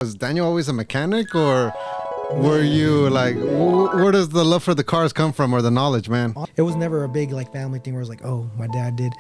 Was Daniel always a mechanic, or were you like, where does the love for the cars come from, or the knowledge, man? It was never a big like family thing where it was like, oh, my dad did.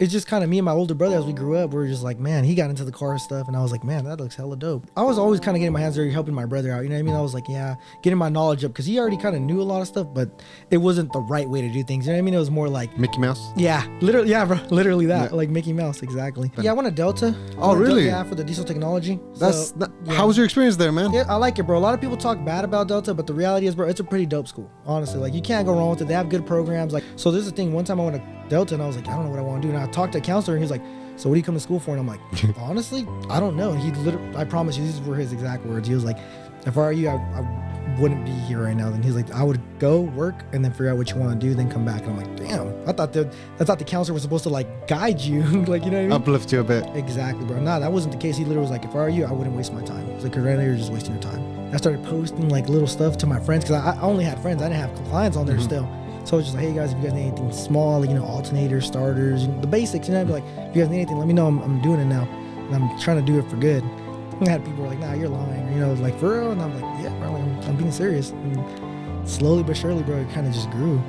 It's just kind of me and my older brother as we grew up. We were just like, man, he got into the car stuff, and I was like, man, that looks hella dope. I was always kind of getting my hands dirty, helping my brother out. You know what I mean? I was like, yeah, getting my knowledge up because he already kind of knew a lot of stuff, but it wasn't the right way to do things. You know what I mean? It was more like Mickey Mouse. Yeah, literally, yeah, bro, literally that, like Mickey Mouse, exactly. Yeah, I went to Delta. Oh, really? Yeah, for the diesel technology. That's so, yeah. How was your experience there, man? Yeah, I like it, bro. A lot of people talk bad about Delta, but the reality is, bro, it's a pretty dope school. Honestly, like you can't go wrong with it. They have good programs. Like, so this is the thing. One time I went to Delta and I was like, I don't know what I want to do. And I talked to a counselor and he's like, so what do you come to school for? And I'm like, honestly, I don't know. And he literally, I promise you, these were his exact words. He was like, if I were you, I wouldn't be here right now. Then he's like, I would go work and then figure out what you want to do, then come back. And I'm like, damn, I thought the counselor was supposed to like guide you, like, you know what I mean? Uplift you a bit. Exactly, bro. Nah, that wasn't the case. He literally was like, if I were you, I wouldn't waste my time. He's like, cause right now you're just wasting your time. I started posting like little stuff to my friends because I only had friends. I didn't have clients on there still. So I was just like, hey guys, if you guys need anything small, like, you know, alternators, starters, the basics, you know, I'd be like, if you guys need anything, let me know. I'm doing it now. And I'm trying to do it for good. And I had people like, nah, you're lying. Or, you know, like, for real? And I'm like, yeah, bro, I'm being serious. And slowly but surely, bro, it kind of just grew.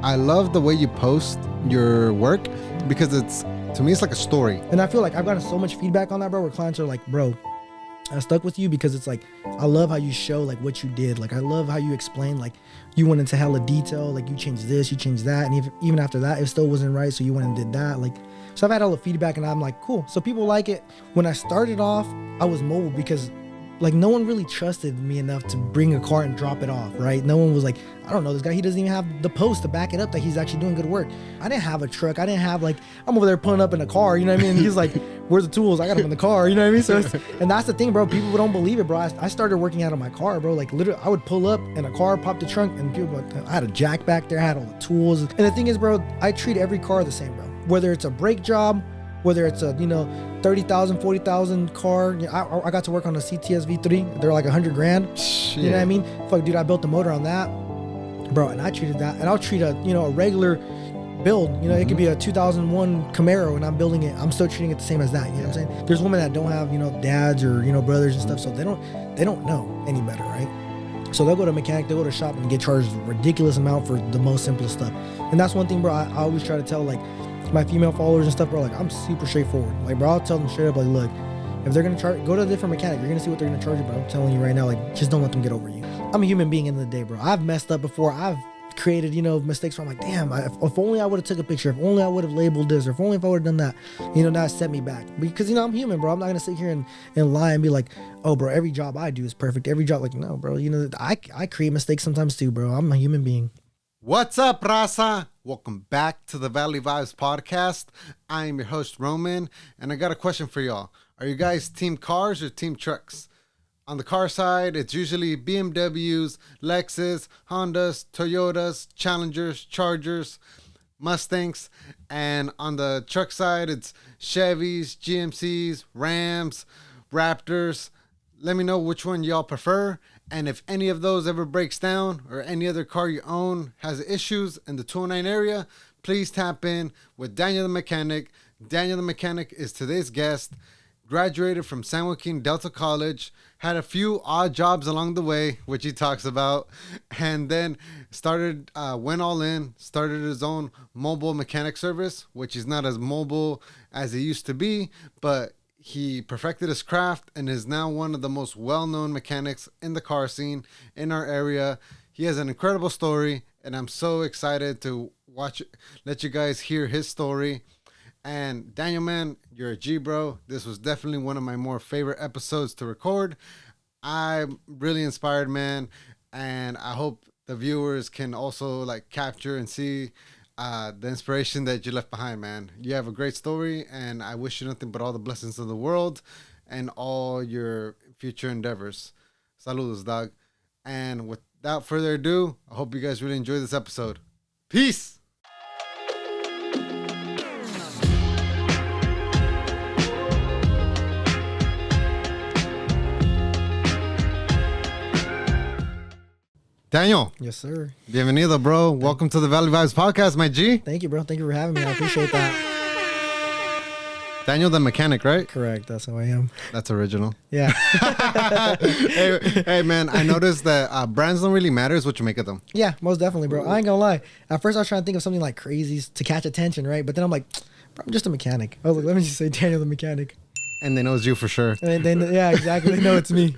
I love the way you post your work because to me, it's like a story. And I feel like I've gotten so much feedback on that, bro, where clients are like, bro, I stuck with you because it's like, I love how you show like what you did. Like, I love how you explain, like, you went into hella detail, like you changed this, you changed that. And even after that, it still wasn't right. So you went and did that. Like, so I've had all the feedback and I'm like, cool. So people like it. When I started off, I was mobile because like no one really trusted me enough to bring a car and drop it off, right? No one was like, I don't know, this guy, he doesn't even have the post to back it up that he's actually doing good work. I didn't have a truck. I didn't have like, I'm over there pulling up in a car, you know what I mean? And he's like, where's the tools? I got them in the car, you know what I mean? So and that's the thing, bro. People don't believe it, bro. I started working out of my car, bro. Like literally, I would pull up in a car, pop the trunk, and people, I had a jack back there, I had all the tools. And the thing is, bro, I treat every car the same, bro. Whether it's a brake job, whether it's a, you know, 30,000, 40,000 car. You know, I got to work on a CTS V3. They're like $100,000. Shit. You know what I mean? Fuck, dude, I built the motor on that, bro, and I treated that. And I'll treat a regular build. You know, it could be a 2001 Camaro, and I'm building it. I'm still treating it the same as that. You know what I'm saying? There's women that don't have, dads or brothers and stuff, so they don't know any better, right? So they'll go to a mechanic, they'll go to a shop and get charged a ridiculous amount for the most simplest stuff. And that's one thing, bro. I always try to tell like my female followers and stuff, bro, like I'm super straightforward. Like, bro, I'll tell them straight up, like, look, if they're gonna charge, go to a different mechanic. You're gonna see what they're gonna charge you, but I'm telling you right now, like, just don't let them get over you. I'm a human being in the day, bro. I've messed up before. I've created, mistakes where I'm like, damn, if only I would have took a picture, if only I would have labeled this, or if only if I would have done that, that set me back. Because, I'm human, bro. I'm not gonna sit here and lie and be like, oh, bro, every job I do is perfect. Every job, like, no, bro, I create mistakes sometimes too, bro. I'm a human being. What's up, raza? Welcome back to the Valley Vibes podcast. I am your host, Roman, and I got a question for y'all. Are you guys team cars or team trucks? On the car side, it's usually BMWs, Lexus, Hondas, Toyotas, Challengers, Chargers, Mustangs. And on the truck side, it's Chevys, GMCs, Rams, Raptors. Let me know which one y'all prefer. And if any of those ever breaks down or any other car you own has issues in the 209 area, please tap in with Daniel the Mechanic. Daniel the Mechanic is today's guest. Graduated from San Joaquin Delta College, had a few odd jobs along the way, which he talks about, and then went all in, started his own mobile mechanic service, which is not as mobile as he used to be, but he perfected his craft and is now one of the most well-known mechanics in the car scene in our area. He has an incredible story, and I'm so excited to let you guys hear his story. And Daniel, man, you're a G, bro. This was definitely one of my more favorite episodes to record. I'm really inspired, man, and I hope the viewers can also like capture and see the inspiration that you left behind, man. You have a great story, and I wish you nothing but all the blessings of the world and all your future endeavors. Saludos, dog. And without further ado, I hope you guys really enjoy this episode. Peace. Daniel. Yes, sir. Bienvenido, bro. Welcome to the Valley Vibes podcast, my G. Thank you, bro. Thank you for having me. I appreciate that. Daniel the Mechanic, right? Correct. That's how I am. That's original. Yeah. Hey, man, I noticed that brands don't really matter. It's what you make of them. Yeah, most definitely, bro. I ain't gonna lie. At first, I was trying to think of something like crazy to catch attention, right? But then I'm like, bro, I'm just a mechanic. I was like, let me just say Daniel the Mechanic. And they know it's you for sure. And then, yeah, exactly. They know it's me.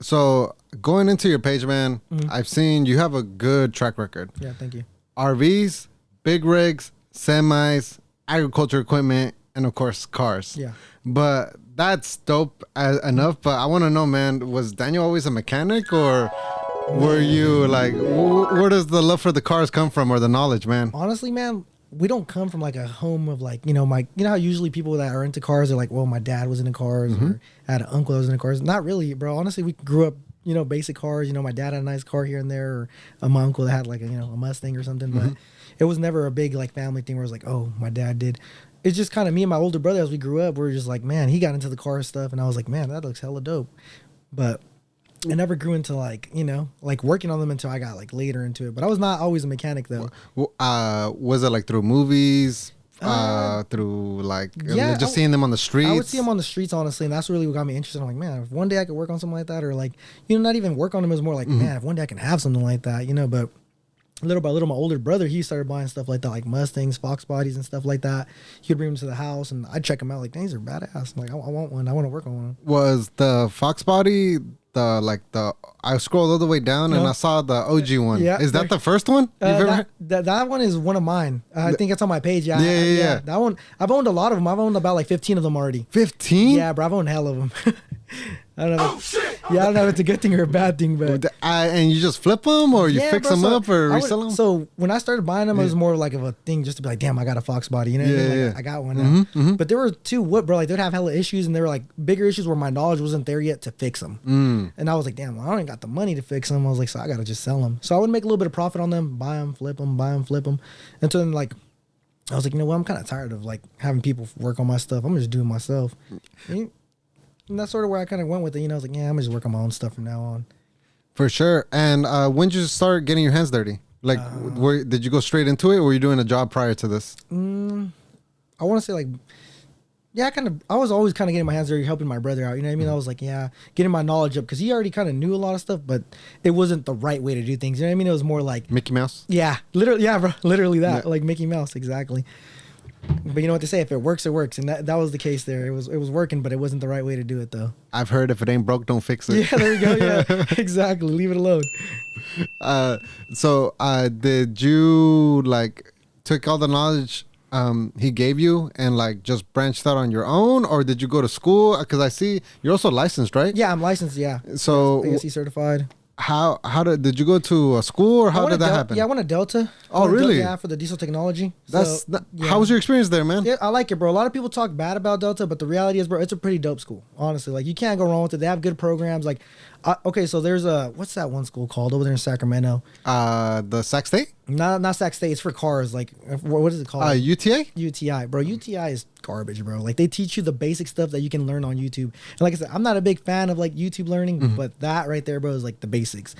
So going into your page, man, I've seen you have a good track record. Yeah, thank you. RVs, big rigs, semis, agriculture equipment, and of course cars. Yeah. But that's dope enough. But I want to know, man, was Daniel always a mechanic, or were you like, where does the love for the cars come from, or the knowledge, man? Honestly, man, we don't come from like a home of like, you know how usually people that are into cars are like, well, my dad was into cars, or I had an uncle that was into cars. Not really, bro. Honestly, we grew up, basic cars. My dad had a nice car here and there, or my uncle that had like a Mustang or something. But it was never a big like family thing where it's like, oh, my dad did. It's just kind of me and my older brother as we grew up. We were just like, man, he got into the car stuff, and I was like, man, that looks hella dope. But I never grew into like working on them until I got like later into it. But I was not always a mechanic though. Was it like through movies? Through like just seeing them on the streets? I would see them on the streets, honestly, and that's really what got me interested. I'm like, man, if one day I could work on something like that, or like, not even work on them, is more like, man, if one day I can have something like that, But little by little, my older brother, he started buying stuff like that, like Mustangs, Fox bodies, and stuff like that. He would bring them to the house, and I'd check them out. Like, these are badass. I'm like, I want one. I want to work on one. Was the Fox body I scrolled all the way down and I saw the OG one. Yeah, is that the first one? That one is one of mine. I think it's on my page. Yeah. That one, I've owned a lot of them. I've owned about like 15 of them already. 15? Yeah, bro. I've owned hell of them. I don't know. I don't know if it's a good thing or a bad thing, but and you just flip them, or you fix them up, or resell them. So when I started buying them, it was more like of a thing just to be like, damn, I got a Fox body, what I mean? Like, I got one now. But there were two bro, like they'd have hella issues, and they were like bigger issues where my knowledge wasn't there yet to fix them. And I was like, damn, well, I don't got the money to fix them. I was like, so I gotta just sell them. So I would make a little bit of profit on them, buy them, flip them, and so then like, I was like, you know what, I'm kind of tired of like having people work on my stuff. I'm just doing it myself. And that's sort of where I kind of went with it. I was like, yeah, I'm just work on my own stuff from now on. For sure. And when did you start getting your hands dirty? Like, did you go straight into it, or were you doing a job prior to this? I want to say like, yeah, I was always kind of getting my hands dirty, helping my brother out. You know what I mean? I was like, yeah, getting my knowledge up, because he already kind of knew a lot of stuff, but it wasn't the right way to do things. You know what I mean? It was more like Mickey Mouse. Yeah, literally. Yeah, bro, literally that, like Mickey Mouse, exactly. But you know what they say, if it works, it works. And that was the case there. It was working, but it wasn't the right way to do it, though. I've heard if it ain't broke, don't fix it. Yeah, there you go. Yeah, exactly. Leave it alone. So did you like took all the knowledge he gave you and like just branched out on your own, or did you go to school? Because I see you're also licensed, right? Yeah, I'm licensed, yeah. So ASC certified. How did you go to a school, or how did that happen? Yeah, I went to Delta. Oh, really? Yeah, for the diesel technology. How was your experience there, man? Yeah, I like it, bro. A lot of people talk bad about Delta, but the reality is, bro, it's a pretty dope school. Honestly, like you can't go wrong with it. They have good programs. Like, okay, so there's what's that one school called over there in Sacramento? The Sac State? Not Sac State. It's for cars. Like, what is it called? UTA? UTI, bro. UTI is garbage, bro. Like they teach you the basic stuff that you can learn on YouTube. And like I said, I'm not a big fan of like YouTube learning, but that right there, bro, is like the basics.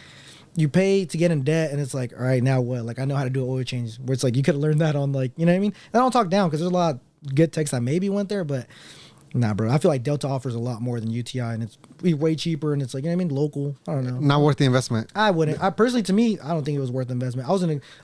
You pay to get in debt, and it's like, all right, now what? Like I know how to do oil change. Where it's like you could have learned that on like, you know what I mean? And I don't talk down, because there's a lot of good techs that maybe went there, but nah, bro. I feel like Delta offers a lot more than UTI, and it's way cheaper, and it's like, you know what I mean, local. I don't know. Not worth the investment. I wouldn't. personally, to me, I don't think it was worth the investment. I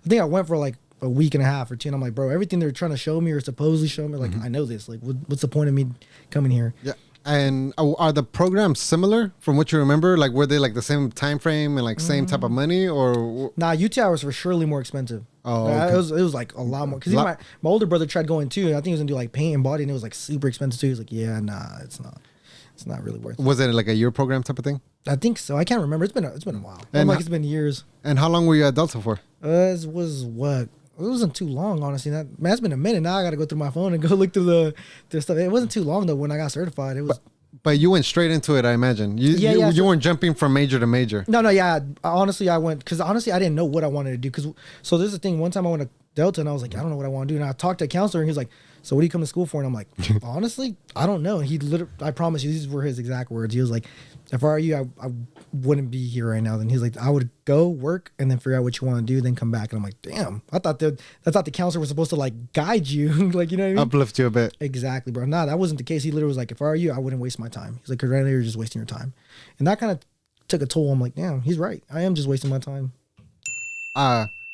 think I went for like a week and a half or two, and I'm like, bro, everything they're trying to show me or supposedly show me, like I know this. Like, what's the point of me coming here? Yeah. And are the programs similar from what you remember? Like, were they like the same time frame and like same type of money, or? Nah, UTI was for surely more expensive. Oh, okay. It was like a lot more. Because my older brother tried going too, and I think he was gonna do like paint and body, and it was like super expensive too. He was like, yeah, nah, it's not really worth it. Was it like a year program type of thing? I think so. I can't remember. It's been a while. It's been years. And how long were you at Delta for? It was what? It wasn't too long, honestly. It's been a minute now. I got to go through my phone and go look through the stuff. It wasn't too long though when I got certified. It was. But you went straight into it, I imagine. You weren't jumping from major to major. No, yeah. Honestly, I went because honestly I didn't know what I wanted to do. So there's the thing. One time I went to Delta, and I was like, I don't know what I want to do. And I talked to a counselor, and he was like, so what do you come to school for? And I'm like, honestly, I don't know. And he literally, I promise you, these were his exact words. He was like, if I were you, I wouldn't be here right now. Then he's like, I would go work and then figure out what you want to do, then come back. And I'm like, damn, I thought the counselor was supposed to like guide you, like, you know what I mean? Uplift you a bit. Exactly, bro. Nah, that wasn't the case. He literally was like, if I were you, I wouldn't waste my time. He's like, because right now you're just wasting your time. And that kind of took a toll. I'm like, damn, he's right. I am just wasting my time.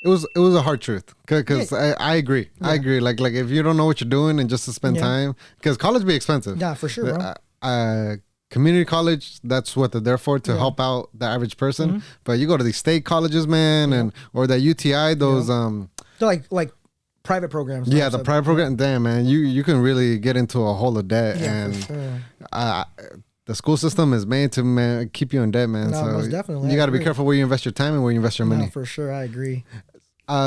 It was a hard truth because I agree. Yeah. I agree. Like if you don't know what you're doing and just to spend time, because college be expensive. Yeah, for sure, bro. Community college, that's what they're there for, to help out the average person. Mm-hmm. But you go to these state colleges, man, and or that UTI, those they're like private programs. Yeah, the private program. Damn, man, you can really get into a hole of debt, and for sure. The school system is made to keep you in debt, man. No, so most definitely. You got to be careful where you invest your time and where you invest your money. No, for sure, I agree.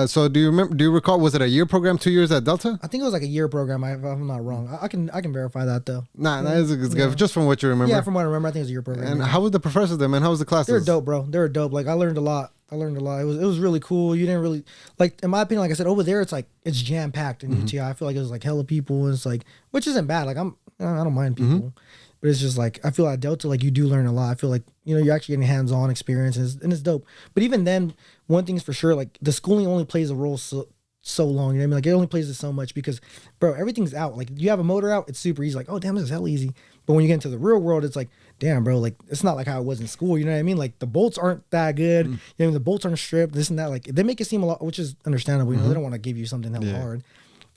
So do you recall, was it a year program, 2 years at Delta? I think it was like a year program, if I'm not wrong. I can verify that though. That is good. Just from what you remember. Yeah, from what I remember, I think it was a year program. And how was the professors then, man? How was the classes? They were dope, bro. They were dope. Like I learned a lot. It was really cool. You didn't really, like, in my opinion, like I said, over there it's it's jam packed in UTI. I feel like it was like hella people, and it's like, which isn't bad. Like I don't mind people. But it's just like, I feel like Delta, like you do learn a lot. I feel like, you're actually getting hands-on experiences, and it's dope. But even then, one thing's for sure, like the schooling only plays a role so long. You know what I mean? Like it only plays it so much because, bro, everything's out. Like you have a motor out, it's super easy. Like, oh damn, this is hell easy. But when you get into the real world, it's like, damn, bro, like it's not like how it was in school. You know what I mean? Like the bolts aren't that good. You know what I mean? The bolts aren't stripped. This and that. Like they make it seem a lot, which is understandable. You know, they don't want to give you something that hard.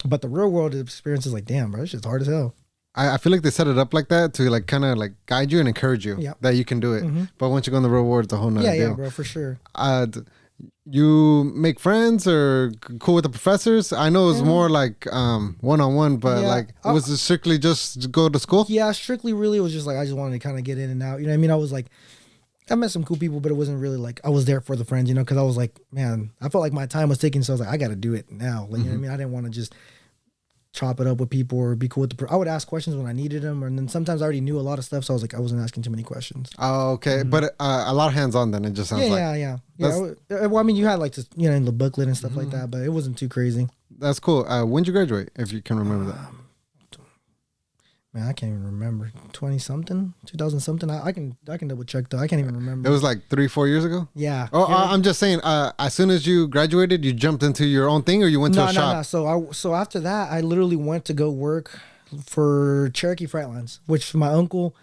But the real world experience is like, damn, bro, this shit's hard as hell. I feel like they set it up like that to like kind of like guide you and encourage you that you can do it. But once you go in the real world, it's a whole nother deal. Yeah, bro, for sure. You make friends or cool with the professors? I know it was more like one-on-one, but like was it strictly just go to school? Yeah, strictly really it was just like I just wanted to kind of get in and out. You know what I mean? I was like, I met some cool people, but it wasn't really like I was there for the friends, because I was like, man, I felt like my time was ticking, so I was like, I got to do it now. Like, you know what I mean? I didn't want to just chop it up with people or be cool with I would ask questions when I needed them, and then sometimes I already knew a lot of stuff, so I was like, I wasn't asking too many questions. Oh, okay. But a lot of hands-on then, it just sounds like. Yeah. Well, I mean, you had like this, in the booklet and stuff like that, but it wasn't too crazy. That's cool. When did you graduate, if you can remember that? Man, I can't even remember. 20-something? 2000-something? I can double check though. I can't even remember. It was like 3-4 years ago? Yeah. Oh, I'm just saying, as soon as you graduated, you jumped into your own thing, or you went to a shop? No. So after that, I literally went to go work for Cherokee Freightlines, which my uncle,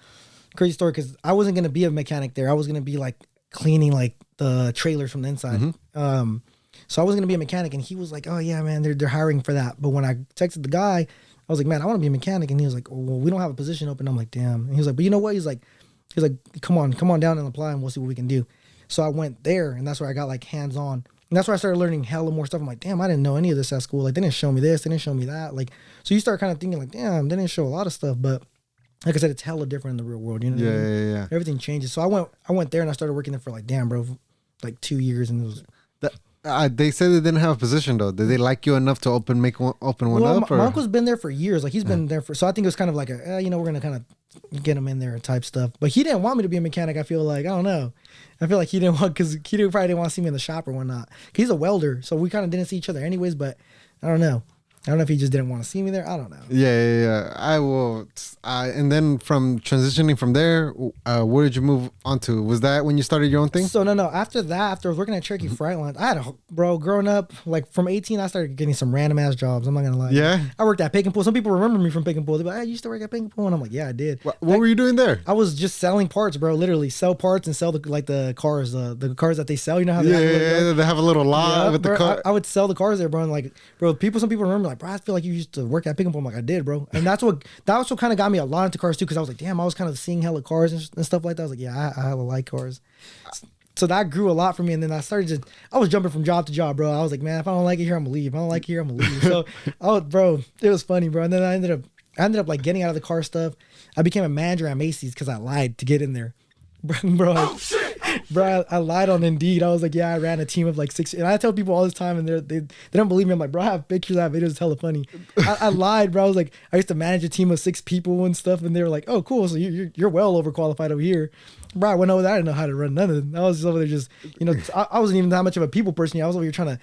crazy story, because I wasn't going to be a mechanic there. I was going to be like cleaning like the trailers from the inside. So I wasn't going to be a mechanic, and he was like, oh yeah, man, they're hiring for that. But when I texted the guy, I was like, man, I want to be a mechanic. And he was like, well, we don't have a position open. I'm like, damn. And he was like, but you know what? He's like, come on down and apply and we'll see what we can do. So I went there, and that's where I got like hands on. And that's where I started learning hella more stuff. I'm like, damn, I didn't know any of this at school. Like they didn't show me this. They didn't show me that. Like, so you start kind of thinking like, damn, they didn't show a lot of stuff. But like I said, it's hella different in the real world. You know what I mean? Yeah. Everything changes. So I went there and I started working there for like, damn, bro, like 2 years. And it was... They said they didn't have a position though. Did they like you enough to open one up? My uncle's been there for years. Like he's been there for. So I think it was kind of like we're gonna kind of get him in there type stuff. But he didn't want me to be a mechanic. I feel like I don't know. I feel like he didn't want because he probably didn't want to see me in the shop or whatnot. He's a welder, so we kind of didn't see each other anyways. But I don't know. I don't know if he just didn't want to see me there. I don't know. Yeah. I will. And then from transitioning from there, where did you move on to? Was that when you started your own thing? So no. After that, after I was working at Cherokee Freightlines, I had growing up, like from 18, I started getting some random ass jobs. I'm not gonna lie. Yeah. I worked at Pick and Pull. Some people remember me from Pick and Pull. They're like, I used to work at Pick and Pull, and I'm like, yeah, I did. What were you doing there? I was just selling parts, bro. Literally sell parts and sell the cars, the cars that they sell. You know how they have a little lot with the car. I would sell the cars there, bro. And like, bro, some people remember like, bro, I feel like you used to work at Pick and Pull. I'm like, I did, bro. And that's what kind of got me a lot into cars too, because I was like, damn, I was kind of seeing hella cars and stuff like that. I was like, yeah, I hella like cars. So that grew a lot for me, and then I was jumping from job to job, bro. I was like, man, if I don't like it here, I'm gonna leave. If I don't like it here, I'm gonna leave. So, bro, it was funny, bro. And then I ended up like getting out of the car stuff. I became a manager at Macy's because I lied to get in there, bro. Oh, shit. Bro, I lied on Indeed. I was like, yeah, I ran a team of like 6, and I tell people all this time, and they don't believe me. I'm like, bro, I have pictures, I have videos, it's hella funny. I lied, bro. I was like, I used to manage a team of 6 people and stuff, and they were like, oh, cool, so you're well overqualified over here. Bro, I went over there, I didn't know how to run none of it. I was just over there just, I wasn't even that much of a people person. I was over here trying to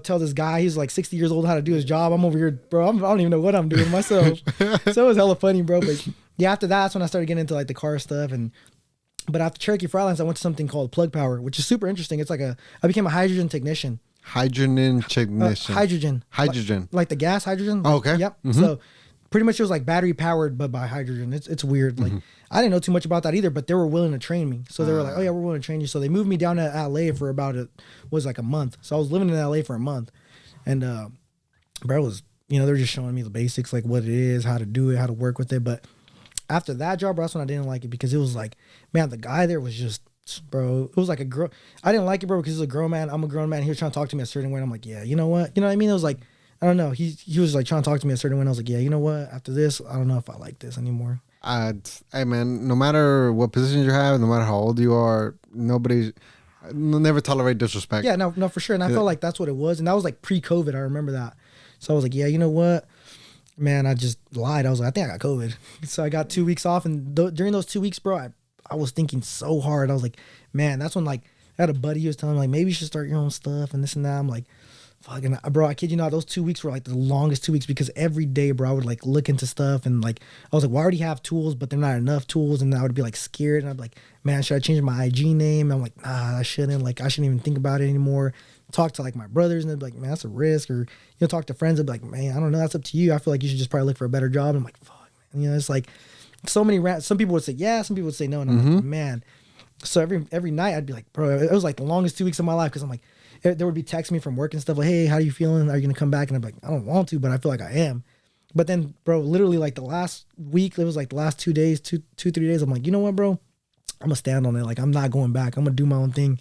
tell this guy he's like 60 years old how to do his job. I'm over here, bro. I don't even know what I'm doing myself. So it was hella funny, bro. But yeah, after that's when I started getting into like the car stuff. But after Cherokee Freightlines, I went to something called Plug Power, which is super interesting. It's like I became a hydrogen technician. Hydrogen technician. Hydrogen. Like the gas hydrogen. Oh, okay. Yep. So pretty much it was like battery powered, but by hydrogen. It's weird. Like I didn't know too much about that either, but they were willing to train me. So they were like, oh yeah, we're willing to train you. So they moved me down to LA for about a month. So I was living in LA for a month. And bro was, they're just showing me the basics, like what it is, how to do it, how to work with it. But after that job, bro, that's when I didn't like it because it was like, man, the guy there was just, bro, it was like a girl. I didn't like it, bro, because he was a grown man. I'm a grown man. He was trying to talk to me a certain way. And I'm like, yeah, you know what? You know what I mean? It was like, I don't know. He was like trying to talk to me a certain way. And I was like, yeah, you know what? After this, I don't know if I like this anymore. Hey, man, no matter what position you have, no matter how old you are, nobody never tolerate disrespect. Yeah, no, for sure. And I felt like that's what it was. And that was like pre-COVID. I remember that. So I was like, yeah, you know what? Man, I just lied. I was like, I think I got COVID. So I got 2 weeks off. And during those 2 weeks, bro, I was thinking so hard. I was like, man, that's when like I had a buddy who was telling me like, maybe you should start your own stuff and this and that. I'm like, fucking, bro, I kid you not, those 2 weeks were like the longest 2 weeks because every day, bro, I would like look into stuff and like, I was like, well, I already have tools, but they're not enough tools. And I would be like scared. And I'd be like, man, should I change my IG name? I'm like, nah, I shouldn't. Like, I shouldn't even think about it anymore. Talk to like my brothers and they'd be like, man, that's a risk. Or, talk to friends. They'd be like, man, I don't know. That's up to you. I feel like you should just probably look for a better job. And I'm like, fuck, man. It's like so many some people would say yeah, some people would say no. And I'm like, man. So every night I'd be like, bro, it was like the longest 2 weeks of my life because I'm like, there would be texting me from work and stuff like, hey, how are you feeling? Are you going to come back? And I'm like, I don't want to, but I feel like I am. But then, bro, literally like the last week, it was like the last 2 days, 3 days. I'm like, you know what, bro? I'm going to stand on it. Like, I'm not going back. I'm going to do my own thing.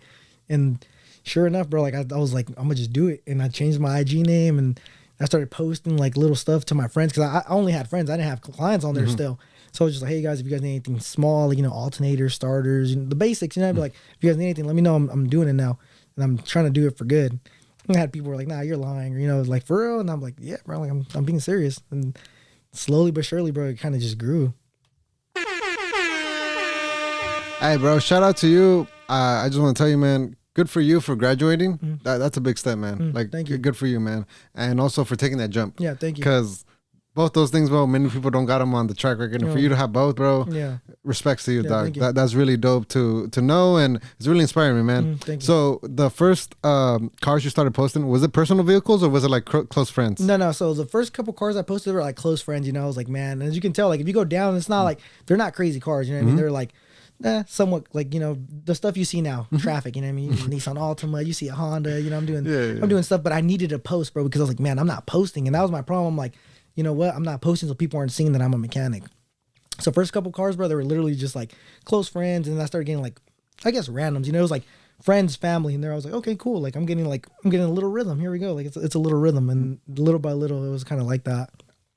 And sure enough, bro, like I was like, I'm going to just do it. And I changed my IG name and I started posting like little stuff to my friends because I only had friends. I didn't have clients on there still. So I was just like, hey guys, if you guys need anything small, like, alternators, starters, the basics, I'd be like, if you guys need anything, let me know. I'm doing it now. And I'm trying to do it for good. And I had people who were like, nah, you're lying. Or, like, for real? And I'm like, yeah, bro, like, I'm being serious. And slowly but surely, bro, it kind of just grew. Hey, bro, shout out to you. I just want to tell you, man, good for you for graduating. That's a big step, man. Like, thank you. Good for you, man. And also for taking that jump. Yeah, thank you. Because both those things, bro, many people don't got them on the track record. And for you to have both, bro, respects to you, dog. You. That's really dope to know. And it's really inspiring me, man. Thank you. So the first cars you started posting, was it personal vehicles or was it like close friends? No. So the first couple cars I posted were like close friends, I was like, man, and as you can tell, like if you go down, it's not like, they're not crazy cars, what I mean? They're like, somewhat like, the stuff you see now, traffic, what I mean? Nissan Altima, you see a Honda, I'm doing stuff, but I needed to post, bro, because I was like, man, I'm not posting. And that was my problem. I'm like, you know what? I'm not posting so people aren't seeing that I'm a mechanic. So first couple cars, bro, they were literally just like close friends. And then I started getting like, I guess randoms, it was like friends, family. And there I was like, okay, cool. Like I'm getting a little rhythm. Here we go. Like it's a little rhythm. And little by little, it was kind of like that.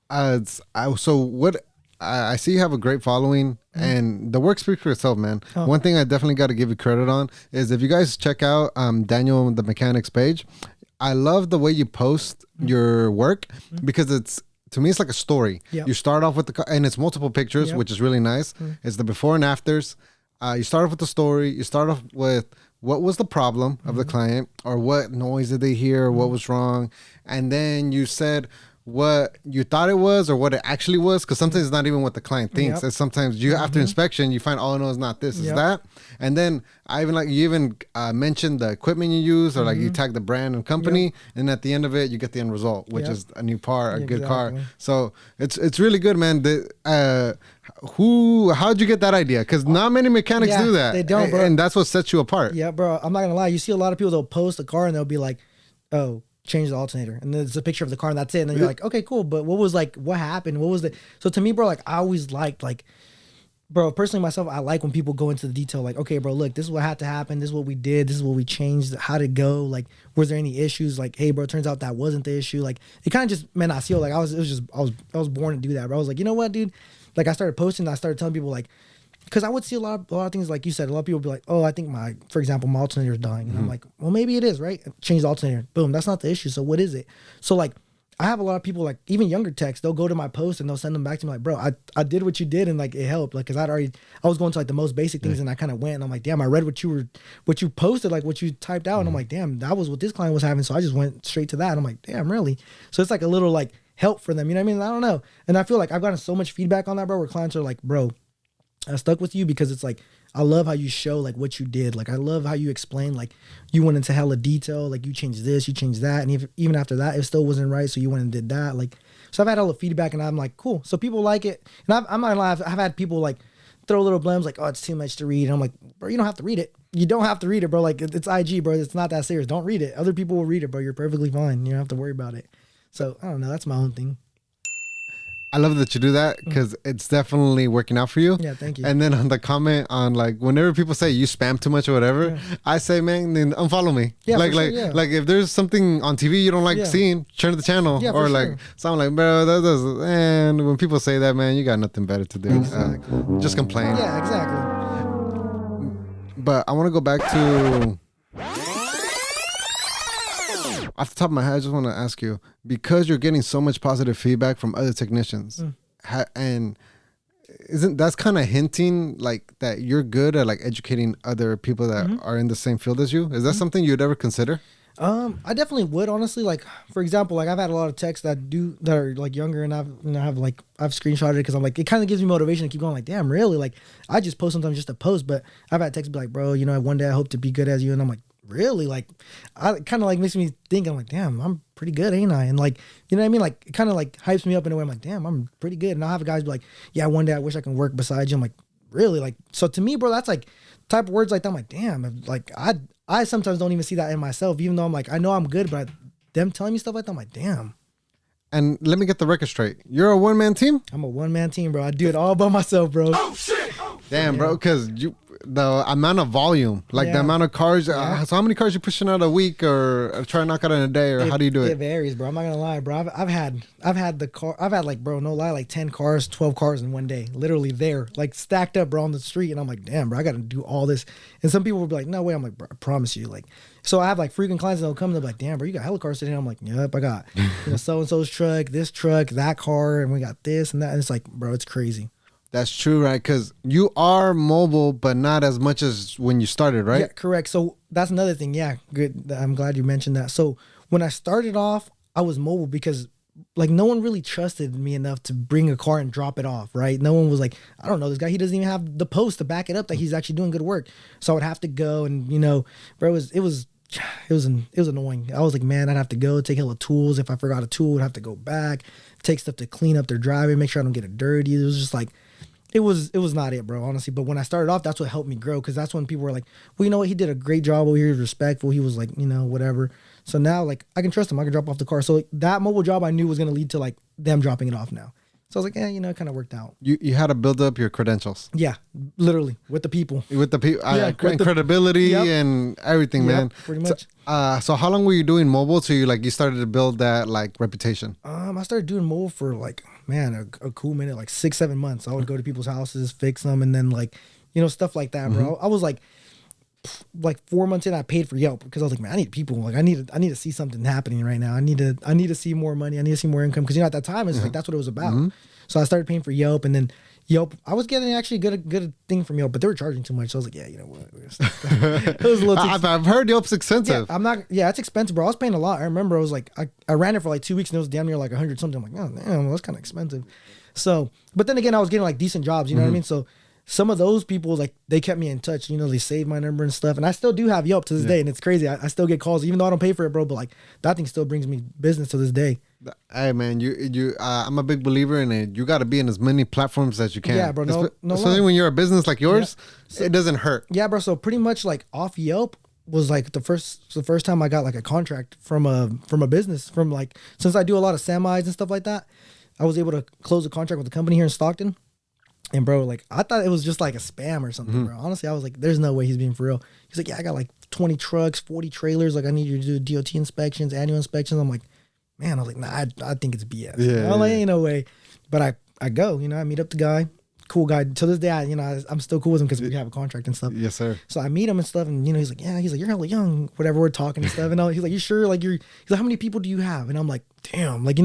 I see you have a great following and the work speaks for itself, man. One thing I definitely got to give you credit on is if you guys check out Danielthemechanics page, I love the way you post your work because to me, it's like a story. Yep. You start off with and it's multiple pictures, which is really nice. It's the before and afters. You start off with the story. You start off with what was the problem of the client or what noise did they hear, what was wrong. And then you said what you thought it was or what it actually was, because sometimes it's not even what the client thinks. It's sometimes you after inspection you find, oh no, it's not this, it's that. And then you mentioned the equipment you use or like you tag the brand and company, and at the end of it you get the end result, which is a new part, a good car. So it's really good, man. How'd you get that idea? Because not many mechanics do that. They don't, bro. And that's what sets you apart. Yeah, bro, I'm not gonna lie, you see a lot of people, they'll post a car and they'll be like, oh, change the alternator, and there's a picture of the car and that's it, and then you're like, okay, cool, but what happened, what was it? So to me, bro, like I always liked, like, bro, personally myself, I like when people go into the detail, like, okay, bro, look, this is what had to happen, this is what we did, this is what we changed, how'd it go, like, was there any issues, like, hey, bro, it turns out that wasn't the issue, like, it kind of just, man, I feel like I was born to do that, bro. I was like, you know what, dude, like, I started posting, I started telling people, like, because I would see a lot of things, like you said, a lot of people would be like, oh, I think for example, my alternator is dying. And I'm like, well, maybe it is, right? Change the alternator. Boom, that's not the issue. So what is it? So like, I have a lot of people, like even younger techs, they'll go to my post and they'll send them back to me like, bro, I did what you did and like it helped. Like, cause I was going to like the most basic things and I kind of went and I'm like, damn, I read what you posted, like what you typed out. And I'm like, damn, that was what this client was having. So I just went straight to that. And I'm like, damn, really? So it's like a little like help for them. You know what I mean? I don't know. And I feel like I've gotten so much feedback on that, bro, where clients are like, bro, I stuck with you because it's like, I love how you show like what you did. Like I love how you explain, like you went into hella detail, like you changed this, you changed that. And even after that, it still wasn't right. So you went and did that. Like, so I've had all the feedback and I'm like, cool. So people like it. And I'm not gonna lie, I've had people like throw little blames like, oh, it's too much to read. And I'm like, bro, you don't have to read it. You don't have to read it, bro. Like it's IG, bro. It's not that serious. Don't read it. Other people will read it, bro. You're perfectly fine. You don't have to worry about it. So I don't know. That's my own thing. I love that you do that because it's definitely working out for you. Yeah, thank you. And then on the comment on like whenever people say you spam too much or whatever, I say, man, then unfollow me. Yeah, like for sure, like if there's something on TV you don't like seeing, turn the channel. Yeah, or like something like, bro, that does. And when people say that, man, you got nothing better to do. Exactly. Just complain. Yeah, exactly. But I want to go back to. Off the top of my head, I just want to ask you, because you're getting so much positive feedback from other technicians, and isn't that's kind of hinting like that you're good at like educating other people that are in the same field as you? Is that something you'd ever consider? I definitely would, honestly. Like, for example, like I've had a lot of techs that are like younger, and I've screenshotted it because I'm like, it kind of gives me motivation to keep going. Like, damn, really? Like, I just post sometimes just to post, but I've had techs be like, bro, you know, one day I hope to be good as you, and I'm like, really? Like, I kind of like makes me think. I'm like, damn, I'm pretty good, ain't I? And like, you know what I mean? Like, it kind of like hypes me up in a way. I'm like, damn, I'm pretty good. And I'll have guys be like, yeah, one day I wish I can work beside you. I'm like, really? Like, so to me, bro, that's like type of words like that. I'm like, damn, like I sometimes don't even see that in myself, even though I'm like, I know I'm good, but them telling me stuff like that, I'm like, damn. And let me get the record straight. You're a one-man team? I'm a one-man team, bro. I do it all by myself, bro. Oh, shit. Damn, bro, because the amount of volume, like the amount of cars. So how many cars you pushing out a week or try to knock out in a day, or how do you do it? It varies, bro. I'm not gonna lie, bro. I've had like, bro, no lie, like 10 cars, 12 cars in one day, literally there, like stacked up, bro, on the street. And I'm like, damn, bro, I gotta do all this. And some people will be like, no way. I'm like, bro, I promise you, like. So I have like frequent clients that'll come and they'll be like, damn, bro, you got hella cars today. I'm like, yep, I got so-and-so's truck, this truck, that car, and we got this and that. And it's like, bro, it's crazy. That's true, right? Because you are mobile, but not as much as when you started, right? Yeah, correct. So that's another thing. Yeah, good. I'm glad you mentioned that. So when I started off, I was mobile because like no one really trusted me enough to bring a car and drop it off, right? No one was like, I don't know, this guy, he doesn't even have the post to back it up that he's actually doing good work. So I would have to go and, you know, bro, it was annoying. I was like, man, I'd have to go take hella tools. If I forgot a tool, I'd have to go back, take stuff to clean up their driveway, make sure I don't get it dirty. It was just like, it was not it, bro, honestly. But when I started off, that's what helped me grow, because that's when people were like, well, you know what, he did a great job over here, he was respectful, he was like, you know, whatever. So now, like, I can trust him, I can drop off the car. So like, that mobile job I knew was going to lead to like them dropping it off now. So I was like, yeah, you know, it kind of worked out. You had to build up your credentials. Yeah, literally, with the people. With the people, and credibility and everything, man. Pretty much. So how long were you doing mobile till you started to build that like reputation? I started doing mobile for like, man, a cool minute, like 6-7 months. I would go to people's houses, fix them, and then like, you know, stuff like that, bro. I was like 4 months in, I paid for Yelp because I was like, man, I need people. Like, I need to see something happening right now. I need to see more money. I need to see more income, because you know at that time it's like that's what it was about. So I started paying for Yelp, and then Yelp, I was getting actually good thing from Yelp, but they were charging too much. So I was like, yeah, you know what? It was a little. I've heard Yelp's expensive. Yeah, I'm not. Yeah, it's expensive, bro. I was paying a lot. I remember I was like, I ran it for like 2 weeks, and it was damn near like 100 something. I'm like, oh damn, well, that's kind of expensive. So, but then again, I was getting like decent jobs. You know what I mean? So some of those people, like, they kept me in touch. You know, they saved my number and stuff, and I still do have Yelp to this day, and it's crazy. I still get calls, even though I don't pay for it, bro. But like, that thing still brings me business to this day. Hey man, I'm a big believer in it. You got to be in as many platforms as you can. Yeah, bro. Especially when you're a business like yours, it doesn't hurt. Yeah, bro. So pretty much like off Yelp was like the first time I got like a contract from a business, from like, since I do a lot of semis and stuff like that, I was able to close a contract with a company here in Stockton. And bro, like, I thought it was just like a spam or something, bro. Honestly, I was like, there's no way he's being for real. He's like, yeah, I got like 20 trucks, 40 trailers. Like, I need you to do DOT inspections, annual inspections. I'm like, man, I was like, nah, I think it's BS. Yeah, I'm like, ain't no way. But I go, you know, I meet up the guy, cool guy. To this day, I'm still cool with him because we have a contract and stuff. Yes, sir. So I meet him and stuff, and he's like, yeah, he's like, you're hella young, whatever. We're talking and stuff, and he's like, you sure? Like he's like, how many people do you have? And I'm like, damn, like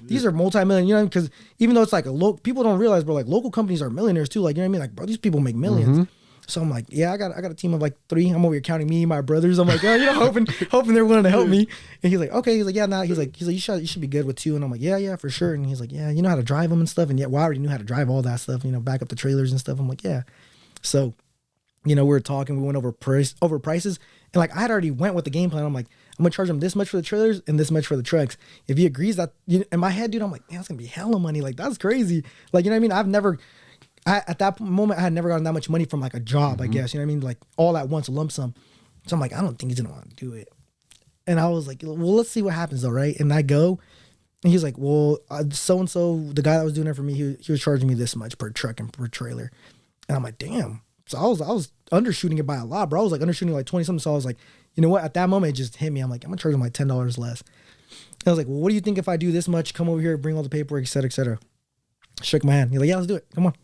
these are multi-million, because even though it's like people don't realize, bro, like local companies are millionaires too, like you know what I mean, like bro, these people make millions. Mm-hmm. So I'm like, yeah, I got a team of like 3. I'm over here counting me and my brothers. I'm like, hoping they're willing to help me. And he's like, okay. He's like, yeah, nah. He's like, you should be good with 2. And I'm like, yeah, for sure. And he's like, yeah, you know how to drive them and stuff. And yeah, well, I already knew how to drive all that stuff, back up the trailers and stuff. I'm like, yeah. So, we were talking. We went over prices. And like, I had already went with the game plan. I'm like, I'm gonna charge him this much for the trailers and this much for the trucks. If he agrees that, in my head, dude, I'm like, man, it's gonna be hella money. Like that's crazy. Like, you know what I mean? At that moment, I had never gotten that much money from like a job, I guess. You know what I mean? Like all at once, a lump sum. So I'm like, I don't think he's gonna want to do it. And I was like, well, let's see what happens though, right? And I go, and he's like, well, so-and-so, the guy that was doing it for me, he was charging me this much per truck and per trailer. And I'm like, damn. So I was undershooting it by a lot, bro. I was like undershooting like 20 something. So I was like, you know what? At that moment, it just hit me. I'm like, I'm gonna charge him like $10 less. And I was like, well, what do you think if I do this much? Come over here, bring all the paperwork, et cetera, et cetera. Shook my hand. He's like, yeah, let's do it. Come on.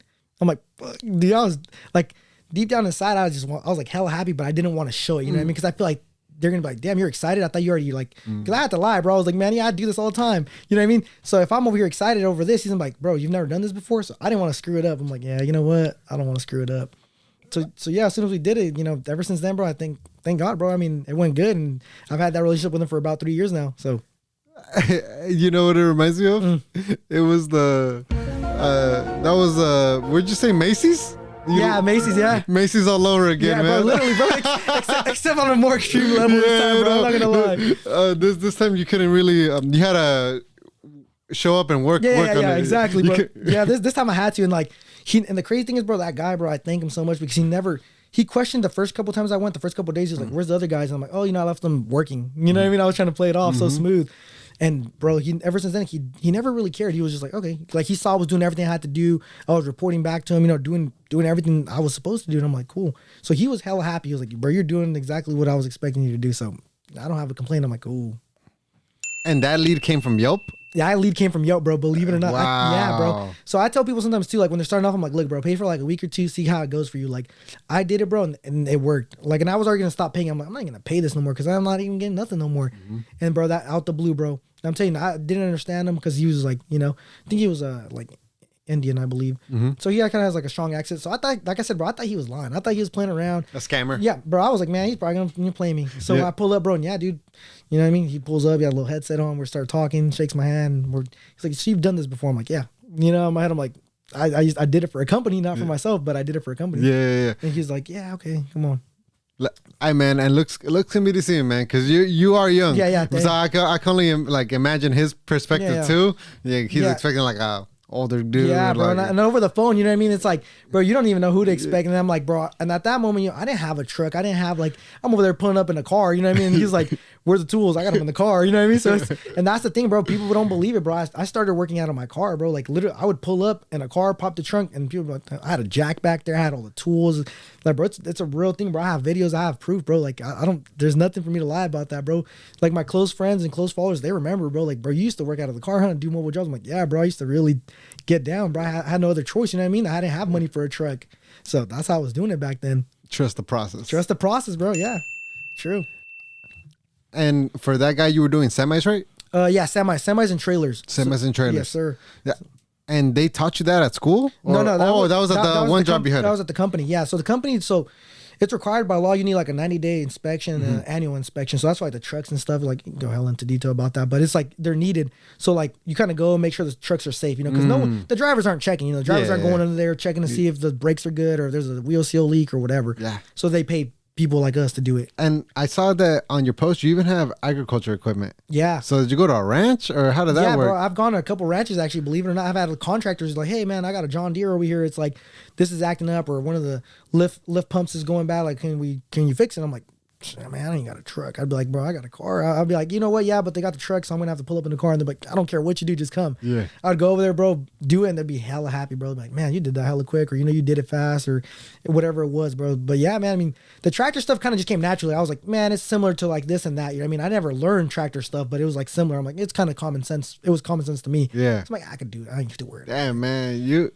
I'm like, dude, I was like, deep down inside, I was like hella happy, but I didn't want to show it. You know what I mean? Because I feel like they're gonna be like, damn, you're excited. I thought you already like, because I had to lie, bro. I was like, man, yeah, I do this all the time. You know what I mean? So if I'm over here excited over this, he's like, bro, you've never done this before, so I didn't want to screw it up. I'm like, yeah, you know what? I don't want to screw it up. So yeah, as soon as we did it, ever since then, bro, I thank God, bro. I mean, it went good, and I've had that relationship with him for about 3 years now. So, you know what it reminds me of? It was where'd you say Macy's? Macy's, yeah. Macy's all over again, man. Bro, literally, bro. Except on a more extreme level this time, bro. I'm not gonna lie. This time you couldn't really. You had to show up and work. Yeah, exactly. But this time I had to, and like and the crazy thing is, bro, that guy, bro, I thank him so much because he questioned the first couple times I went. The first couple days, he was like, "Where's the other guys?" And I'm like, "Oh, I left them working." You know what I mean? I was trying to play it off so smooth. And bro, ever since then, he never really cared. He was just like, okay, like he saw I was doing everything I had to do. I was reporting back to him, doing everything I was supposed to do. And I'm like, cool. So he was hella happy. He was like, bro, you're doing exactly what I was expecting you to do. So I don't have a complaint. I'm like, cool. And that lead came from Yelp? Yeah, that lead came from Yelp, bro. Believe it or not. Wow. Yeah, bro. So I tell people sometimes too, like when they're starting off, I'm like, look, bro, pay for like a week or two, see how it goes for you. Like I did it, bro, and it worked. Like, and I was already gonna stop paying. I'm like, I'm not gonna pay this no more because I'm not even getting nothing no more. And bro, that out the blue, bro. I'm telling you, I didn't understand him because he was like, I think he was like Indian, I believe. So he kind of has like a strong accent. So I thought, like I said, bro, I thought he was lying. I thought he was playing around. A scammer. Yeah, bro. I was like, man, he's probably gonna play me. So when I pull up, bro, and yeah, dude, you know what I mean? He pulls up, he had a little headset on. We start talking, shakes my hand. He's like, so you've done this before? I'm like, yeah. In my head, I'm like, I did it for a company, not for myself, but I did it for a company. Yeah. And he's like, yeah, okay, come on. Hey man, and looks to me to see, man, because you are young. Yeah. So I can only like imagine his perspective too. Yeah, he's expecting like a older dude. Yeah, bro. Like, and over the phone, you know what I mean? It's like, bro, you don't even know who to expect. And I'm like, bro, and at that moment, I didn't have a truck. I didn't have like, I'm over there pulling up in a car, you know what I mean? And he's like, where's the tools? I got them in the car, you know what I mean? So and that's the thing, bro. People don't believe it, bro. I started working out of my car, bro. Like literally, I would pull up in a car, pop the trunk, and people like, I had a jack back there. I had all the tools. Like, bro, it's a real thing, bro. I have videos. I have proof, bro. Like, I don't, there's nothing for me to lie about that, bro. Like my close friends and close followers, they remember, bro. Like, bro, you used to work out of the car, do mobile jobs. I'm like, yeah, bro. I used to really get down, bro. I had no other choice, you know what I mean? I didn't have money for a truck. So that's how I was doing it back then. Trust the process. Trust the process, bro. Yeah. True. And for that guy, you were doing semis, right? Yeah, semis and trailers. Semis and trailers. Yes, sir. Yeah. And they taught you that at school? No. That was at the one job you had. That was at the company. Yeah. So the company, it's required by law. You need like a 90-day inspection and an annual inspection. So that's why the trucks and stuff, like, you can go hell into detail about that. But it's like they're needed. So like you kind of go and make sure the trucks are safe, because the drivers aren't checking. The drivers aren't going under there checking to see if the brakes are good or if there's a wheel seal leak or whatever. Yeah. So they pay people like us to do it. And I saw that on your post, you even have agriculture equipment. Yeah. So did you go to a ranch or how did that work? Yeah, bro. I've gone to a couple ranches, actually, believe it or not. I've had contractors like, hey, man, I got a John Deere over here. It's like, this is acting up, or one of the lift pumps is going bad. Like, can you fix it? I'm like, man, I ain't got a truck. I'd be like, bro, I got a car. I'd be like, you know what? Yeah, but they got the truck, so I'm gonna have to pull up in the car. And they're like, I don't care what you do, just come. Yeah. I'd go over there, bro, do it, and they'd be hella happy, bro. Like, man, you did that hella quick, or you did it fast, or whatever it was, bro. But yeah, man, I mean, the tractor stuff kind of just came naturally. I was like, man, it's similar to like this and that. You know what I mean? I never learned tractor stuff, but it was like similar. I'm like, it's kind of common sense. It was common sense to me. Yeah. So I'm like, I could do it. I ain't have to worry. Damn, man,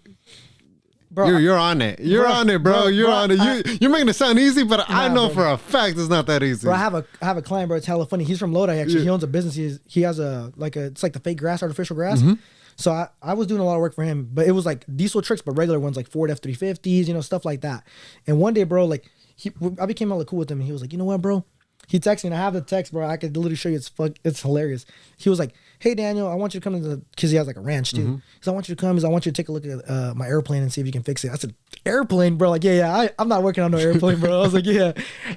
Bro, you're on it. You're on it, bro. You're on it. You're making it sound easy, but I know for a fact it's not that easy. Bro, I have a client, bro. It's hella funny. He's from Lodi, actually. Yeah. He owns a business. He has it's like the fake grass, artificial grass. Mm-hmm. So I was doing a lot of work for him, but it was like diesel trucks, but regular ones like Ford F-350s, you know, stuff like that. And one day, bro, like I became hella cool with him, and he was like, you know what, bro? He texted me, and I have the text, bro. I could literally show you. It's hilarious. He was like, hey, Daniel, I want you to come to because he has like a ranch too. Mm-hmm. So I want you to come. I want you to take a look at my airplane and see if you can fix it. I said, airplane, bro? Like, yeah. I'm not working on no airplane, bro. I was like, yeah.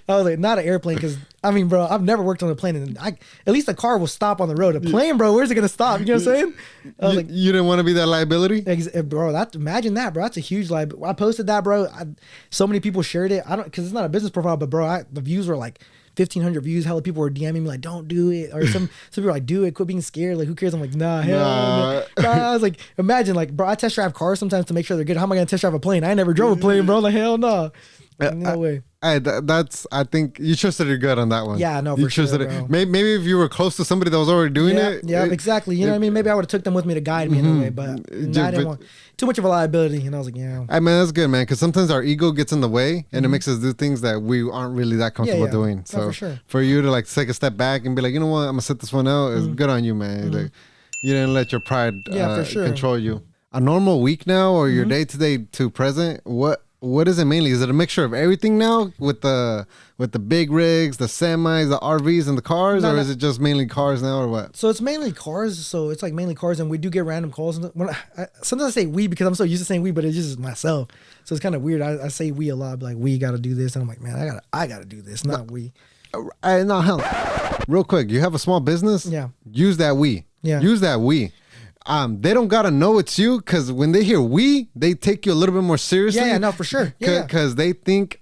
I was like, not an airplane, because I mean, bro, I've never worked on a plane, and at least the car will stop on the road. A plane, bro, where's it gonna stop? You know what I'm saying? I was like, you didn't want to be that liability, bro. Imagine that, bro. That's a huge liability. I posted that, bro. So many people shared it. I don't, because it's not a business profile, but bro, the views were like 1,500 views. Hella people were DMing me like, don't do it. Or some people were like, do it, quit being scared. Like, who cares? I'm like, nah, hell no. I was like, imagine, like, bro, I test drive cars sometimes to make sure they're good. How am I gonna test drive a plane? I never drove a plane, bro. Like, hell no. No way. I think you trusted your gut on that one. Yeah, no, for sure, bro. Maybe if you were close to somebody that was already doing it. Yeah, exactly. You know what I mean? Maybe I would have took them with me to guide me in a way, but I didn't want too much of a liability. And I was like, yeah. I mean, that's good, man, because sometimes our ego gets in the way, and it makes us do things that we aren't really that comfortable doing. So for sure. For you to like take a step back and be like, you know what, I'm gonna sit this one out. It's good on you, man. Like, you didn't let your pride control you. A normal week now, or your day to day to present, what is it mainly? Is it a mixture of everything now with the big rigs, the semis, the RVs, and the cars, or is it just mainly cars now, or what? So it's mainly cars. So it's like mainly cars, and we do get random calls. Sometimes I say we because I'm so used to saying we, but it's just myself. So it's kind of weird. I say we a lot, like we got to do this, and I'm like, man, I gotta do this, not we. No, hell. Real quick, you have a small business? Yeah. Use that we. Yeah. Use that we. They don't gotta know it's you, because when they hear we, they take you a little bit more seriously. Yeah, no, for sure. Yeah, because they think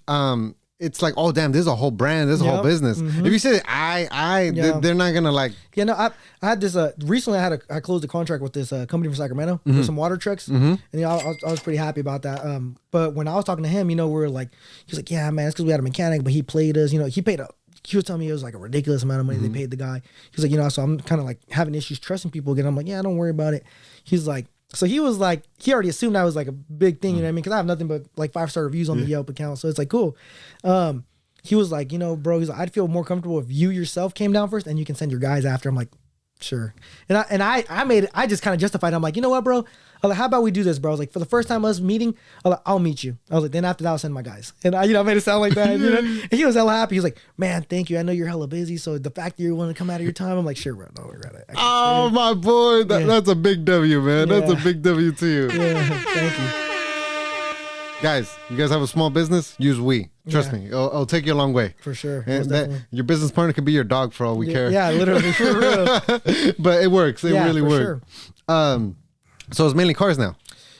it's like, oh damn, there's a whole brand, there's a whole business. If you say they're not gonna like. Yeah, no, I had this recently. I closed a contract with this company from Sacramento for some water trucks, and I was pretty happy about that. But when I was talking to him, we were like, he was like, yeah, man, it's because we had a mechanic, but he played us. He paid up. He was telling me it was like a ridiculous amount of money they paid the guy. He was like, so I'm kind of like having issues trusting people again. I'm like, yeah, don't worry about it. He's like, so he was like, he already assumed that was like a big thing, you know what I mean? Because I have nothing but like 5-star reviews on the Yelp account. So it's like, cool. He was like, bro, he's like, I'd feel more comfortable if you yourself came down first and you can send your guys after. I'm like, sure. And I just kind of justified it. I'm like, you know what, bro? I was like, how about we do this, bro? I was like, for the first time us meeting, I'll meet you. I was like, then after that, I'll send my guys. And I made it sound like that. And he was hella happy. He was like, man, thank you. I know you're hella busy. So the fact that you want to come out of your time, I'm like, sure, bro. No, we're right. Oh, my boy. That's a big W, man. Yeah. That's a big W to you. Yeah, thank you. Guys, you guys have a small business? Use we. Trust me. It'll take you a long way. For sure. And your business partner could be your dog for all we care. Yeah, literally. For real. But it works. It really works. Sure. So it's mainly cars now.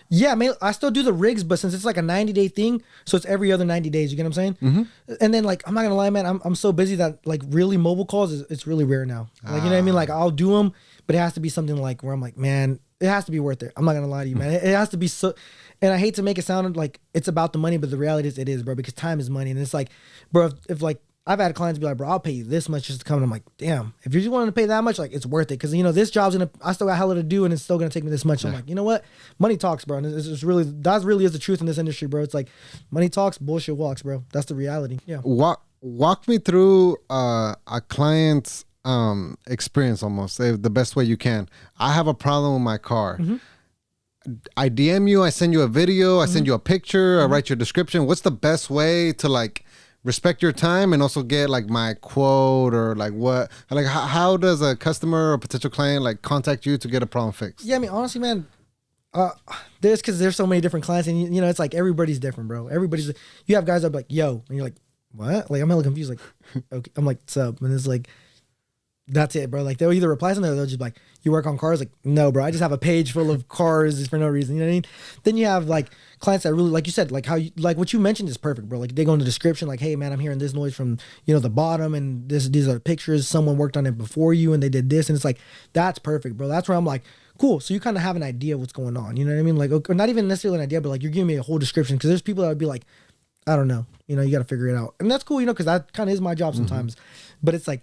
Yeah, I still do the rigs, but since it's like a 90-day thing, so it's every other 90 days. You get what I'm saying? Mm-hmm. And then like, I'm not gonna lie, man, I'm so busy that like really mobile calls it's really rare now. Like, you know what I mean? Like I'll do them, but it has to be something like where I'm like, man, it has to be worth it. I'm not gonna lie to you, man. It has to be so. And I hate to make it sound like it's about the money, but the reality is it is, bro. Because time is money, and it's like, bro, if like I've had clients be like, bro, I'll pay you this much just to come. And I'm like, damn, if you're just wanting to pay that much, like it's worth it. Because this job's I still got hella to do, and it's still gonna take me this much. I'm like, you know what? Money talks, bro. And it's really that really is the truth in this industry, bro. It's like money talks, bullshit walks, bro. That's the reality. Yeah. Walk me through a client's experience almost the best way you can. I have a problem with my car. Mm-hmm. I DM you, I send you a video, I send you a picture, I write your description. What's the best way to like respect your time and also get like my quote, or like what, like how does a customer or potential client like contact you to get a problem fixed? Yeah, I mean, honestly, man, there's so many different clients, and it's like everybody's different, bro. You have guys that are like, yo, and you're like, what? Like I'm hella confused. Like, okay, I'm like, what's up? And it's like, that's it, bro. Like they'll either reply something or they'll just be like, you work on cars? Like, no, bro. I just have a page full of cars for no reason. You know what I mean? Then you have like clients that really, like you said, like like what you mentioned is perfect, bro. Like they go in the description, like, hey man, I'm hearing this noise from, the bottom, and these are pictures. Someone worked on it before you and they did this. And it's like, that's perfect, bro. That's where I'm like, cool. So you kind of have an idea of what's going on. You know what I mean? Like, or not even necessarily an idea, but like you're giving me a whole description. Cause there's people that would be like, I don't know, you got to figure it out. And that's cool, cause that kind of is my job sometimes, but it's like,